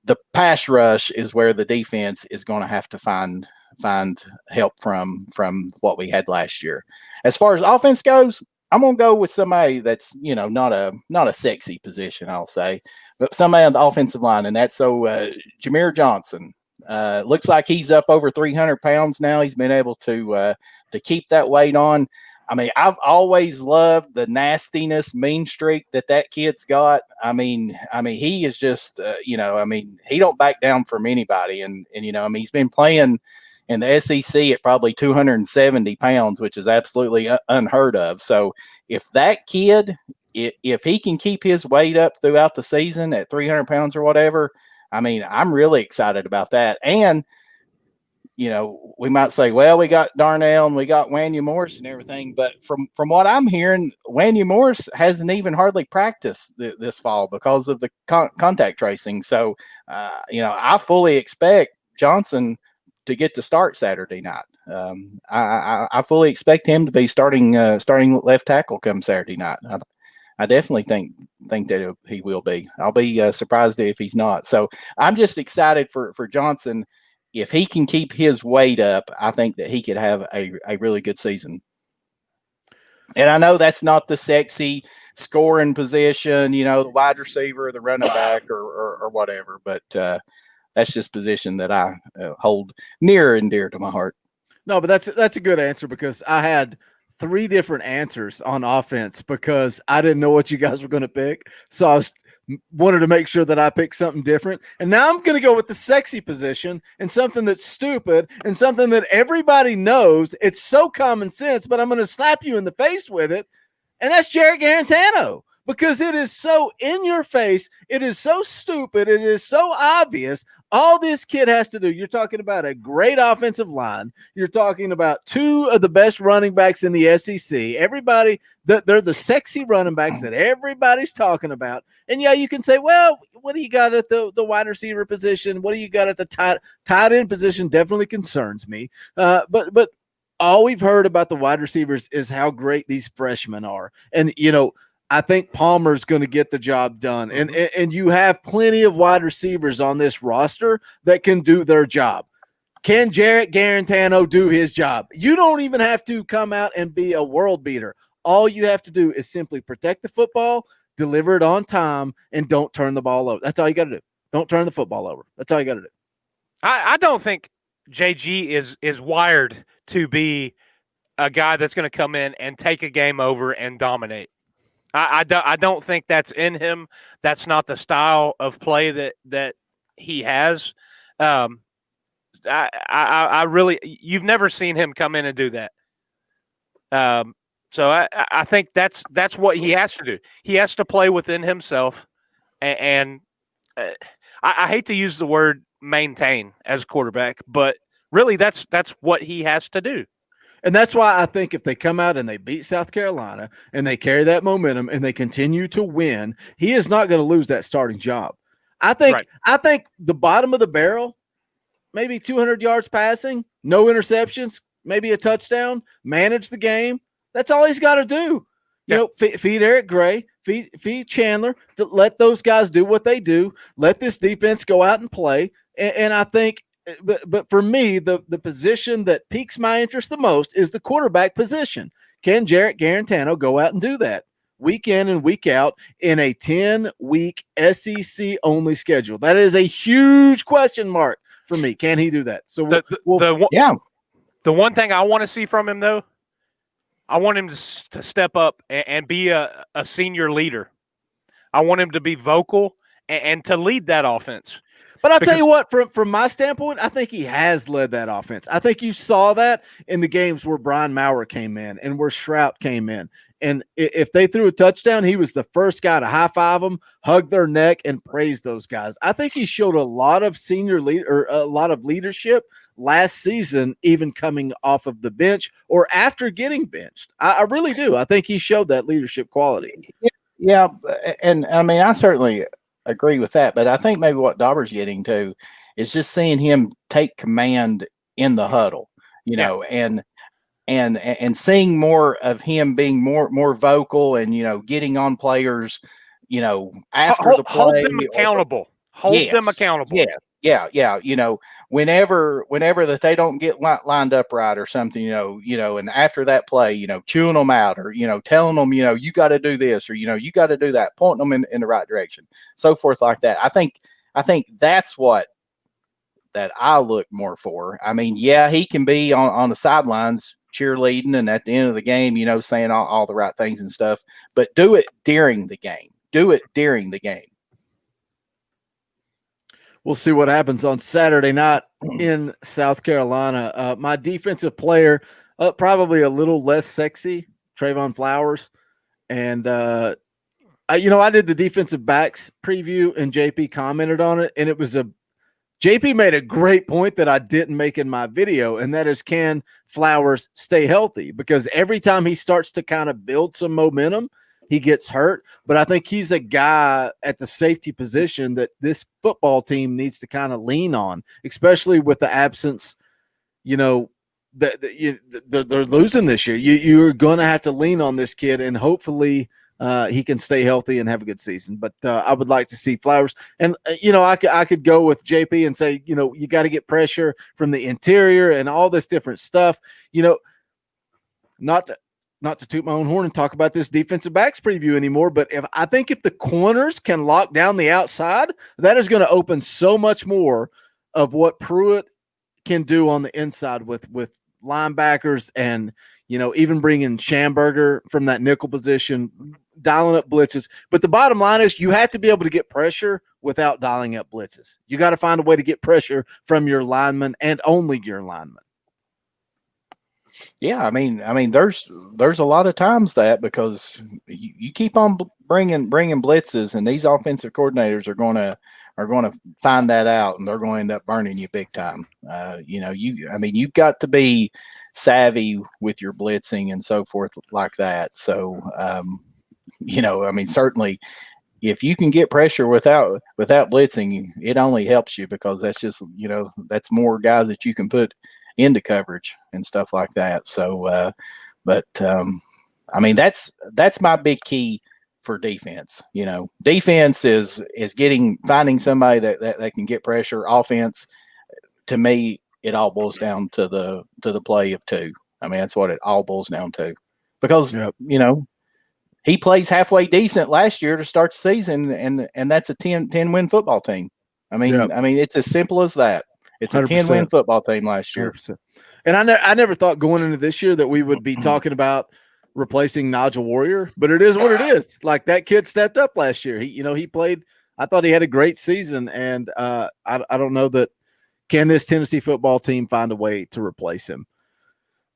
the pass rush is where the defense is going to have to find help from what we had last year. As far as offense goes, I'm going to go with somebody that's, not a sexy position, I'll say, but somebody on the offensive line. And that's Jameer Johnson. Looks like he's up over 300 pounds now. He's been able to keep that weight on. I mean, I've always loved the nastiness, mean streak that kid's got. I mean, he is just, he don't back down from anybody. And he's been playing in the SEC at probably 270 pounds, which is absolutely unheard of. So if that kid, if he can keep his weight up throughout the season at 300 pounds or whatever, I mean, I'm really excited about that. And we might say, well, we got Darnell and we got Wanya Morris and everything, but from what I'm hearing, Wanya Morris hasn't even hardly practiced this fall because of the contact tracing. So, I fully expect Johnson to get to start Saturday night. I fully expect him to be starting left tackle come Saturday night. I definitely think that he will be. I'll be surprised if he's not. So I'm just excited for Johnson. If he can keep his weight up, I think that he could have a really good season. And I know that's not the sexy scoring position, the wide receiver, the running back, or whatever, but that's just position that I hold near and dear to my heart. No, but that's a good answer, because I had 3 different answers on offense because I didn't know what you guys were going to pick. So I wanted to make sure that I picked something different. And now I'm going to go with the sexy position and something that's stupid and something that everybody knows. It's so common sense, but I'm going to slap you in the face with it. And that's Jarrett Guarantano, because it is so in your face. It is so stupid. It is so obvious. All this kid has to do, you're talking about a great offensive line. You're talking about 2 of the best running backs in the SEC. Everybody, they're the sexy running backs that everybody's talking about. And yeah, you can say, well, what do you got at the wide receiver position? What do you got at the tight end position? Definitely concerns me. But all we've heard about the wide receivers is how great these freshmen are. And, I think Palmer's going to get the job done. And you have plenty of wide receivers on this roster that can do their job. Can Jarrett Guarantano do his job? You don't even have to come out and be a world beater. All you have to do is simply protect the football, deliver it on time, and don't turn the ball over. That's all you got to do. Don't turn the football over. That's all you got to do. I don't think JG is wired to be a guy that's going to come in and take a game over and dominate. I don't think that's in him. That's not the style of play that he has. I really, you've never seen him come in and do that. So I think that's what he has to do. He has to play within himself, and I hate to use the word maintain as quarterback, but really that's what he has to do. And that's why I think if they come out and they beat South Carolina and they carry that momentum and they continue to win, he is not going to lose that starting job. I think the bottom of the barrel, maybe 200 yards passing, no interceptions, maybe a touchdown, manage the game. That's all he's got to do. Feed Eric Gray, feed Chandler, to let those guys do what they do. Let this defense go out and play. And I think, but for me, the position that piques my interest the most is the quarterback position. Can Jarrett Guarantano go out and do that week in and week out in a 10-week SEC-only schedule? That is a huge question mark for me. Can he do that? So the one thing I want to see from him, though, I want him to step up and be a senior leader. I want him to be vocal and to lead that offense. But I'll tell you what, from my standpoint, I think he has led that offense. I think you saw that in the games where Brian Maurer came in and where Shrout came in. And if they threw a touchdown, he was the first guy to high-five them, hug their neck, and praise those guys. I think he showed a lot of a lot of leadership last season, even coming off of the bench or after getting benched. I really do. I think he showed that leadership quality. Yeah, and I mean, I certainly agree with that, but I think maybe what Dauber's getting to is just seeing him take command in the huddle, and seeing more of him being more vocal and getting on players, after the play. Hold them accountable. Them accountable. Yeah. Whenever that they don't get lined up right or something, and after that play, chewing them out or, telling them, you got to do this or, you got to do that, pointing them in the right direction, so forth like that. I think that's what that I look more for. I mean, yeah, he can be on the sidelines cheerleading and at the end of the game, saying all the right things and stuff, but do it during the game. We'll see what happens on Saturday night in South Carolina. My defensive player, probably a little less sexy, Trayvon Flowers. And, I did the defensive backs preview and JP commented on it. And it was JP made a great point that I didn't make in my video. And that is, can Flowers stay healthy? Because every time he starts to kind of build some momentum, he gets hurt. But I think he's a guy at the safety position that this football team needs to kind of lean on, especially with the absence, they're losing this year. You're going to have to lean on this kid, and hopefully he can stay healthy and have a good season. But I would like to see Flowers. And, I could go with JP and say, you got to get pressure from the interior and all this different stuff, not to toot my own horn and talk about this defensive backs preview anymore, but I think if the corners can lock down the outside, that is going to open so much more of what Pruitt can do on the inside with linebackers and, even bringing Schamberger from that nickel position, dialing up blitzes. But the bottom line is you have to be able to get pressure without dialing up blitzes. You got to find a way to get pressure from your linemen and only your linemen. Yeah, I mean, there's a lot of times that because you keep on bringing blitzes, and these offensive coordinators are going to find that out, and they're going to end up burning you big time. You've got to be savvy with your blitzing and so forth like that. So, certainly, if you can get pressure without blitzing, it only helps you because that's just that's more guys that you can put into coverage and stuff like that. So, that's my big key for defense. Defense is finding somebody that can get pressure. Offense, to me, it all boils down to the play of two. I mean, that's what it all boils down to, because he plays halfway decent last year to start the season, and that's a 10 win football team. I mean, it's as simple as that. It's a 10 win football team last year. 100%. And I never thought going into this year that we would be talking about replacing Nigel Warrior, but it is what it is. Like, that kid stepped up last year. He played. I thought he had a great season, and I don't know that can this Tennessee football team find a way to replace him.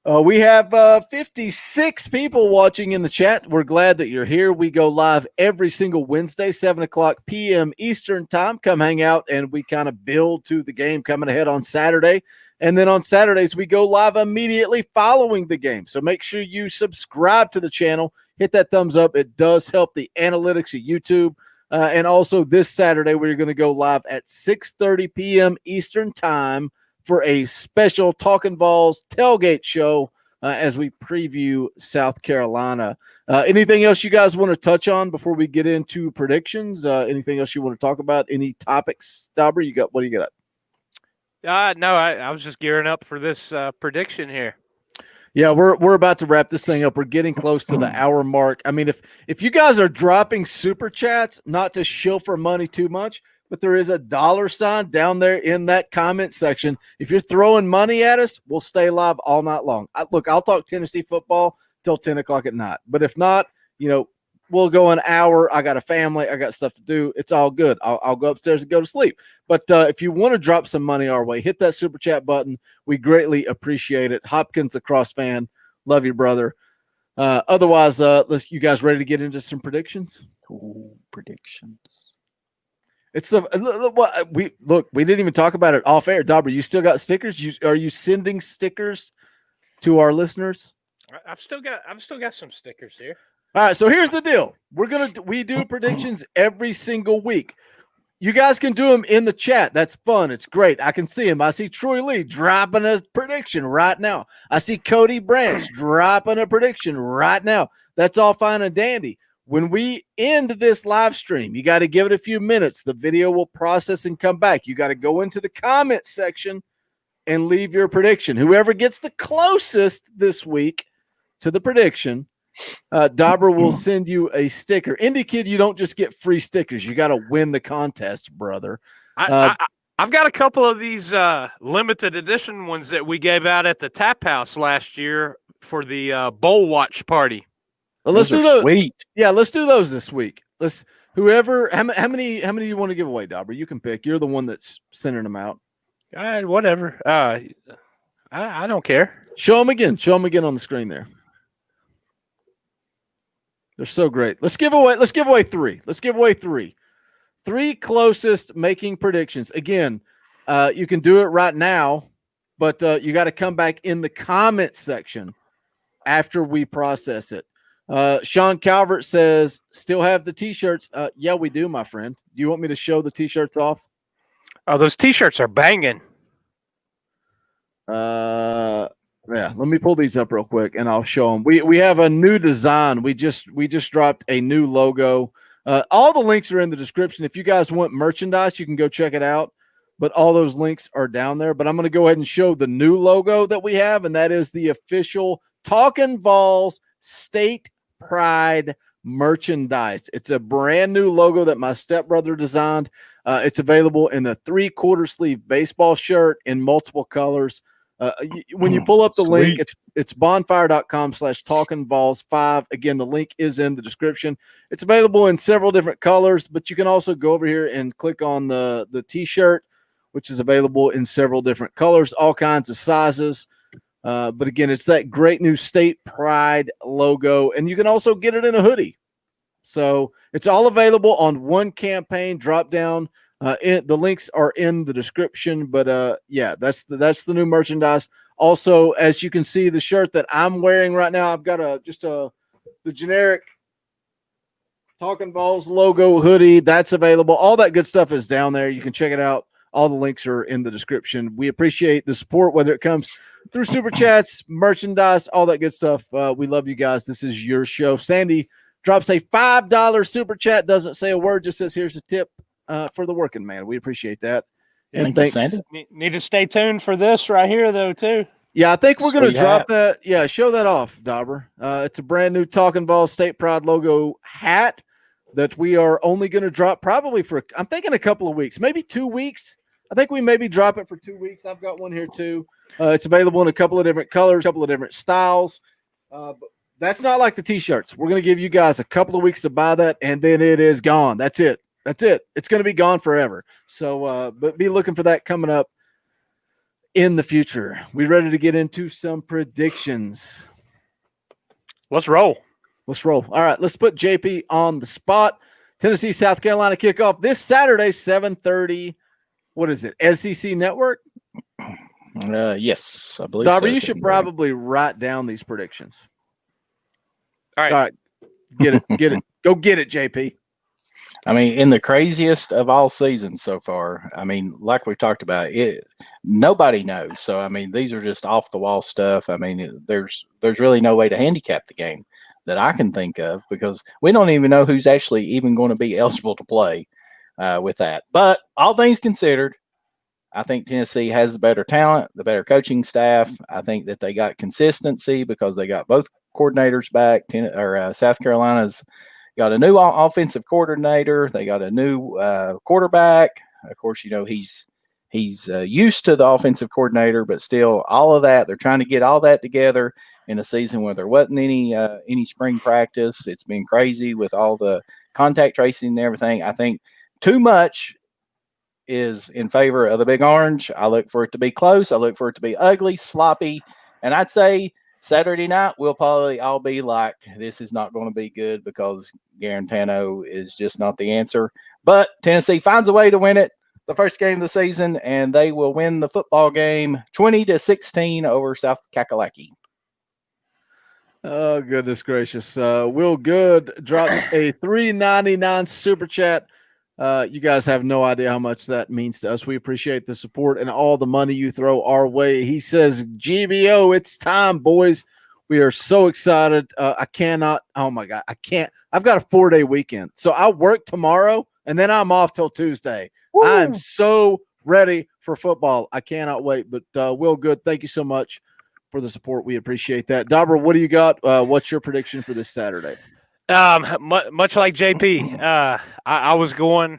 We have 56 people watching in the chat. We're glad that you're here. We go live every single Wednesday, 7:00 p.m. Eastern time. Come hang out, and we kind of build to the game coming ahead on Saturday. And then on Saturdays, we go live immediately following the game. So make sure you subscribe to the channel. Hit that thumbs up. It does help the analytics of YouTube. And also this Saturday, we're going to go live at 6:30 p.m. Eastern time for a special Talkin VAWLS tailgate show as we preview South Carolina. Anything else you guys want to touch on before we get into predictions? Anything else you want to talk about? Any topics? Dauber, what do you got? No, I was just gearing up for this prediction here. Yeah, we're about to wrap this thing up. We're getting close to the hour mark. I mean, if you guys are dropping super chats, not to shill for money too much, but there is a $sign down there in that comment section. If you're throwing money at us, we'll stay live all night long. I'll talk Tennessee football till 10 o'clock at night. But if not, we'll go an hour. I got a family. I got stuff to do. It's all good. I'll go upstairs and go to sleep. But if you want to drop some money our way, hit that super chat button. We greatly appreciate it. Hopkins, lacrosse fan. Love you, brother. Otherwise, you guys ready to get into some predictions? Ooh, predictions. It's we didn't even talk about it off air. Dauber, you still got stickers? Are you sending stickers to our listeners? I've still got some stickers here. All right, so here's the deal. We do predictions every single week. You guys can do them in the chat. That's fun. It's great. I can see him. I see Troy Lee dropping a prediction right now. I see Cody Branch dropping a prediction right now. That's all fine and dandy. When we end this live stream, you got to give it a few minutes. The video will process and come back. You got to go into the comment section and leave your prediction. Whoever gets the closest this week to the prediction, Dauber will send you a sticker. Indie Kid, you don't just get free stickers. You got to win the contest, brother. I've got a couple of these limited edition ones that we gave out at the Tap House last year for the Bowl Watch party. Let's do those. Sweet. Yeah, let's do those this week. Whoever, how many do you want to give away, Dauber? You can pick. You're the one that's sending them out. Whatever. I don't care. Show them again. Show them again on the screen there. They're so great. Let's give away 3. Let's give away 3. 3 closest making predictions. Again, you can do it right now, but you got to come back in the comment section after we process it. Sean Calvert says, still have the T-shirts. Yeah, we do, my friend. Do you want me to show the T-shirts off? Oh, those T-shirts are banging. Yeah, let me pull these up real quick and I'll show them. We have a new design. We just dropped a new logo. All the links are in the description. If you guys want merchandise, you can go check it out. But all those links are down there. But I'm going to go ahead and show the new logo that we have, and that is the official Talkin VAWLS State Pride merchandise. It's a brand new logo that my stepbrother designed. It's available in the 3/4 sleeve baseball shirt in multiple colors. When you pull up the link, it's bonfire.com/talkinvols5. Again, the link is in the description. It's available in several different colors, but you can also go over here and click on the T-shirt, which is available in several different colors, all kinds of sizes. But again, it's that great new State Pride logo, and you can also get it in a hoodie. So it's all available on one campaign drop down. The links are in the description, but yeah, that's the new merchandise. Also, as you can see, the shirt that I'm wearing right now, I've got the generic Talkin VAWLS logo hoodie that's available. All that good stuff is down there. You can check it out. All the links are in the description. We appreciate the support, whether it comes through super chats, merchandise, all that good stuff. We love you guys. This is your show. Sandy drops a $5 super chat. Doesn't say a word. Just says, here's a tip for the working man. We appreciate that. And thanks. Sandy. Need to stay tuned for this right here, though, too. Yeah, I think we're going to drop that. Yeah, show that off, Dauber. It's a brand new Talkin VAWLS State Pride logo hat that we are only going to drop probably for, I'm thinking a couple of weeks, maybe 2 weeks. I think we maybe drop it for 2 weeks. I've got one here too. It's available in a couple of different colors, a couple of different styles. But that's not like the T-shirts. We're going to give you guys a couple of weeks to buy that, and then it is gone. That's it. That's it. It's going to be gone forever. So, but be looking for that coming up in the future. We ready to get into some predictions? Let's roll. Let's roll. All right, let's put JP on the spot. Tennessee, South Carolina kickoff this Saturday, 7:30. What is it? SEC Network? Yes, I believe Dauber, so. you should probably write down these predictions. All right. All right. Get it. Get it. Go get it, JP. I mean, in the craziest of all seasons so far, I mean, like we talked about, nobody knows. So, I mean, these are just off the wall stuff. I mean, there's really no way to handicap the game that I can think of because we don't even know who's actually even going to be eligible to play with that. But all things considered, I think Tennessee has the better talent, the better coaching staff. I think that they got consistency because they got both coordinators back. South Carolina's got a new offensive coordinator. They got a new quarterback. Of course, you know, he's used to the offensive coordinator, but still all of that, they're trying to get all that together in a season where there wasn't any spring practice. It's been crazy with all the contact tracing and everything. I think too much is in favor of the Big Orange. I look for it to be close. I look for it to be ugly, sloppy, and I'd say Saturday night, we'll probably all be like, this is not going to be good because Guarantano is just not the answer. But Tennessee finds a way to win it, the first game of the season, and they will win the football game 20-16 over South Kakalaki. Oh, goodness gracious. Will Good drops a $3.99 super chat. You guys have no idea how much that means to us. We appreciate the support and all the money you throw our way. He says, GBO, it's time, boys. We are so excited. I cannot. Oh, my God. I can't. I've got a 4-day weekend. So I work tomorrow, and then I'm off till Tuesday. Woo. I'm so ready for football. I cannot wait. But Will Good, thank you so much for the support. We appreciate that. Dauber, what do you got? What's your prediction for this Saturday? Much like JP, I was going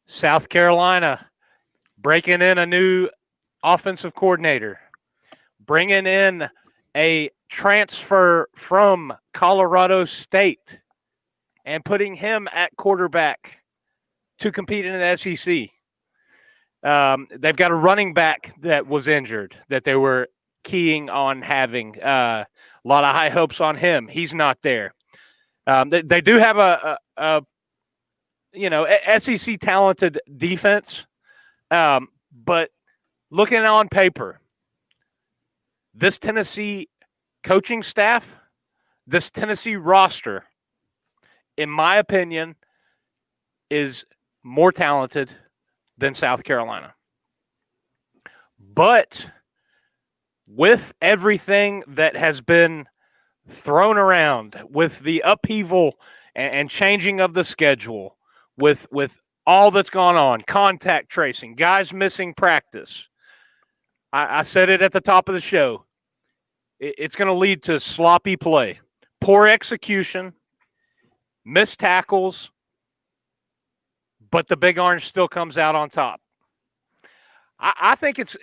South Carolina, breaking in a new offensive coordinator, bringing in a transfer from Colorado State, and putting him at quarterback to compete in the SEC. They've got a running back that was injured that they were keying on having. A lot of high hopes on him. He's not there. They do have a SEC talented defense, but looking on paper, this Tennessee coaching staff, this Tennessee roster, in my opinion, is more talented than South Carolina. But with everything that has been thrown around, with the upheaval and changing of the schedule, with all that's gone on, contact tracing, guys missing practice, I said it at the top of the show, it's going to lead to sloppy play, poor execution, missed tackles, but the Big Orange still comes out on top. I think it's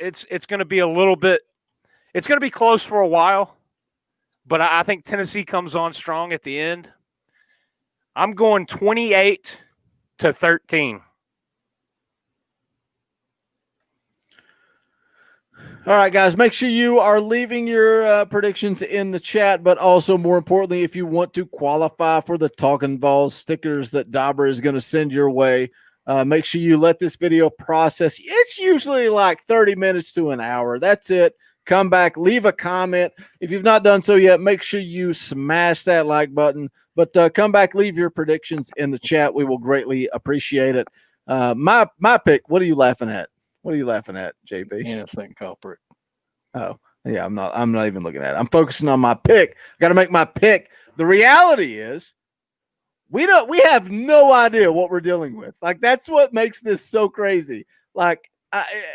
going to be a little bit – it's going to be close for a while, but I think Tennessee comes on strong at the end. I'm going 28-13. All right, guys, make sure you are leaving your predictions in the chat, but also more importantly, if you want to qualify for the Talkin VAWLS stickers that Dauber is going to send your way, make sure you let this video process. It's usually like 30 minutes to an hour. That's it. Come back, leave a comment. If you've not done so yet, make sure you smash that like button. But come back, leave your predictions in the chat. We will greatly appreciate it. My pick, what are you laughing at? What are you laughing at, JB? Innocent culprit. Oh, yeah, I'm not even looking at it. I'm focusing on my pick. I got to make my pick. The reality is we have no idea what we're dealing with. Like, that's what makes this so crazy. Like,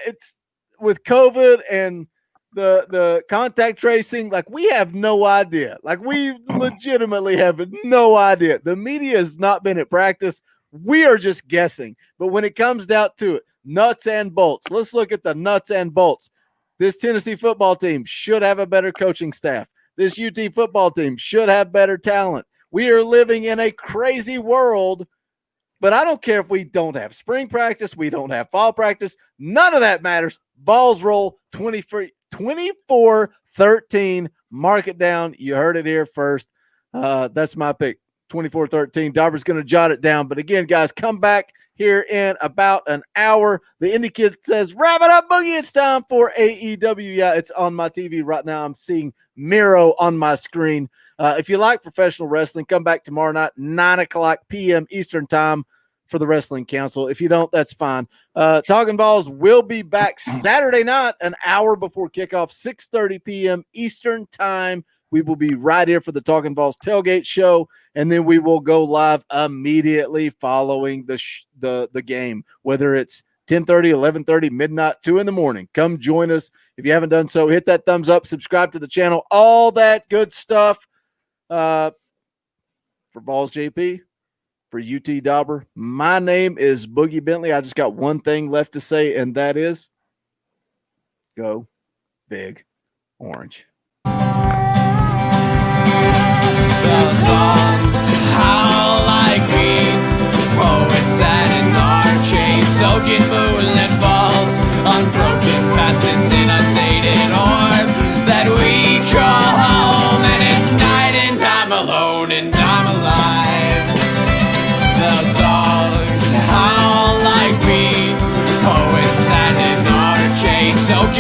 it's with COVID and the contact tracing, like, we have no idea. Like, we legitimately have no idea. The media has not been at practice. We are just guessing. But when it comes down to it, nuts and bolts. Let's look at the nuts and bolts. This Tennessee football team should have a better coaching staff. This UT football team should have better talent. We are living in a crazy world, but I don't care if we don't have spring practice, we don't have fall practice. None of that matters. Vols roll 24-13. Mark it down. You heard it here first. That's my pick, 24-13. Dauber's going to jot it down. But again, guys, come back here in about an hour. The Indie Kid says, wrap it up, Boogie. It's time for AEW. Yeah, it's on my TV right now. I'm seeing Miro on my screen. If you like professional wrestling, come back tomorrow night, 9:00 p.m. Eastern time for the Wrestling Council. If you don't, that's fine. Talkin VAWLS will be back Saturday night, an hour before kickoff, 6:30 p.m. Eastern time. We will be right here for the Talkin VAWLS tailgate show, and then we will go live immediately following the game, whether it's 10:30, 11:30, midnight, 2 in the morning. Come join us. If you haven't done so, hit that thumbs up, subscribe to the channel, all that good stuff. For Balls JP, for UT Dauber, my name is Boogie Bentley. I just got one thing left to say, and that is go Big Orange. The songs howl like me, poets sat in our chains, soaking moonlit falls, unbroken past this inundated orb that we draw home, and it's night and I'm alone and I'm alive. The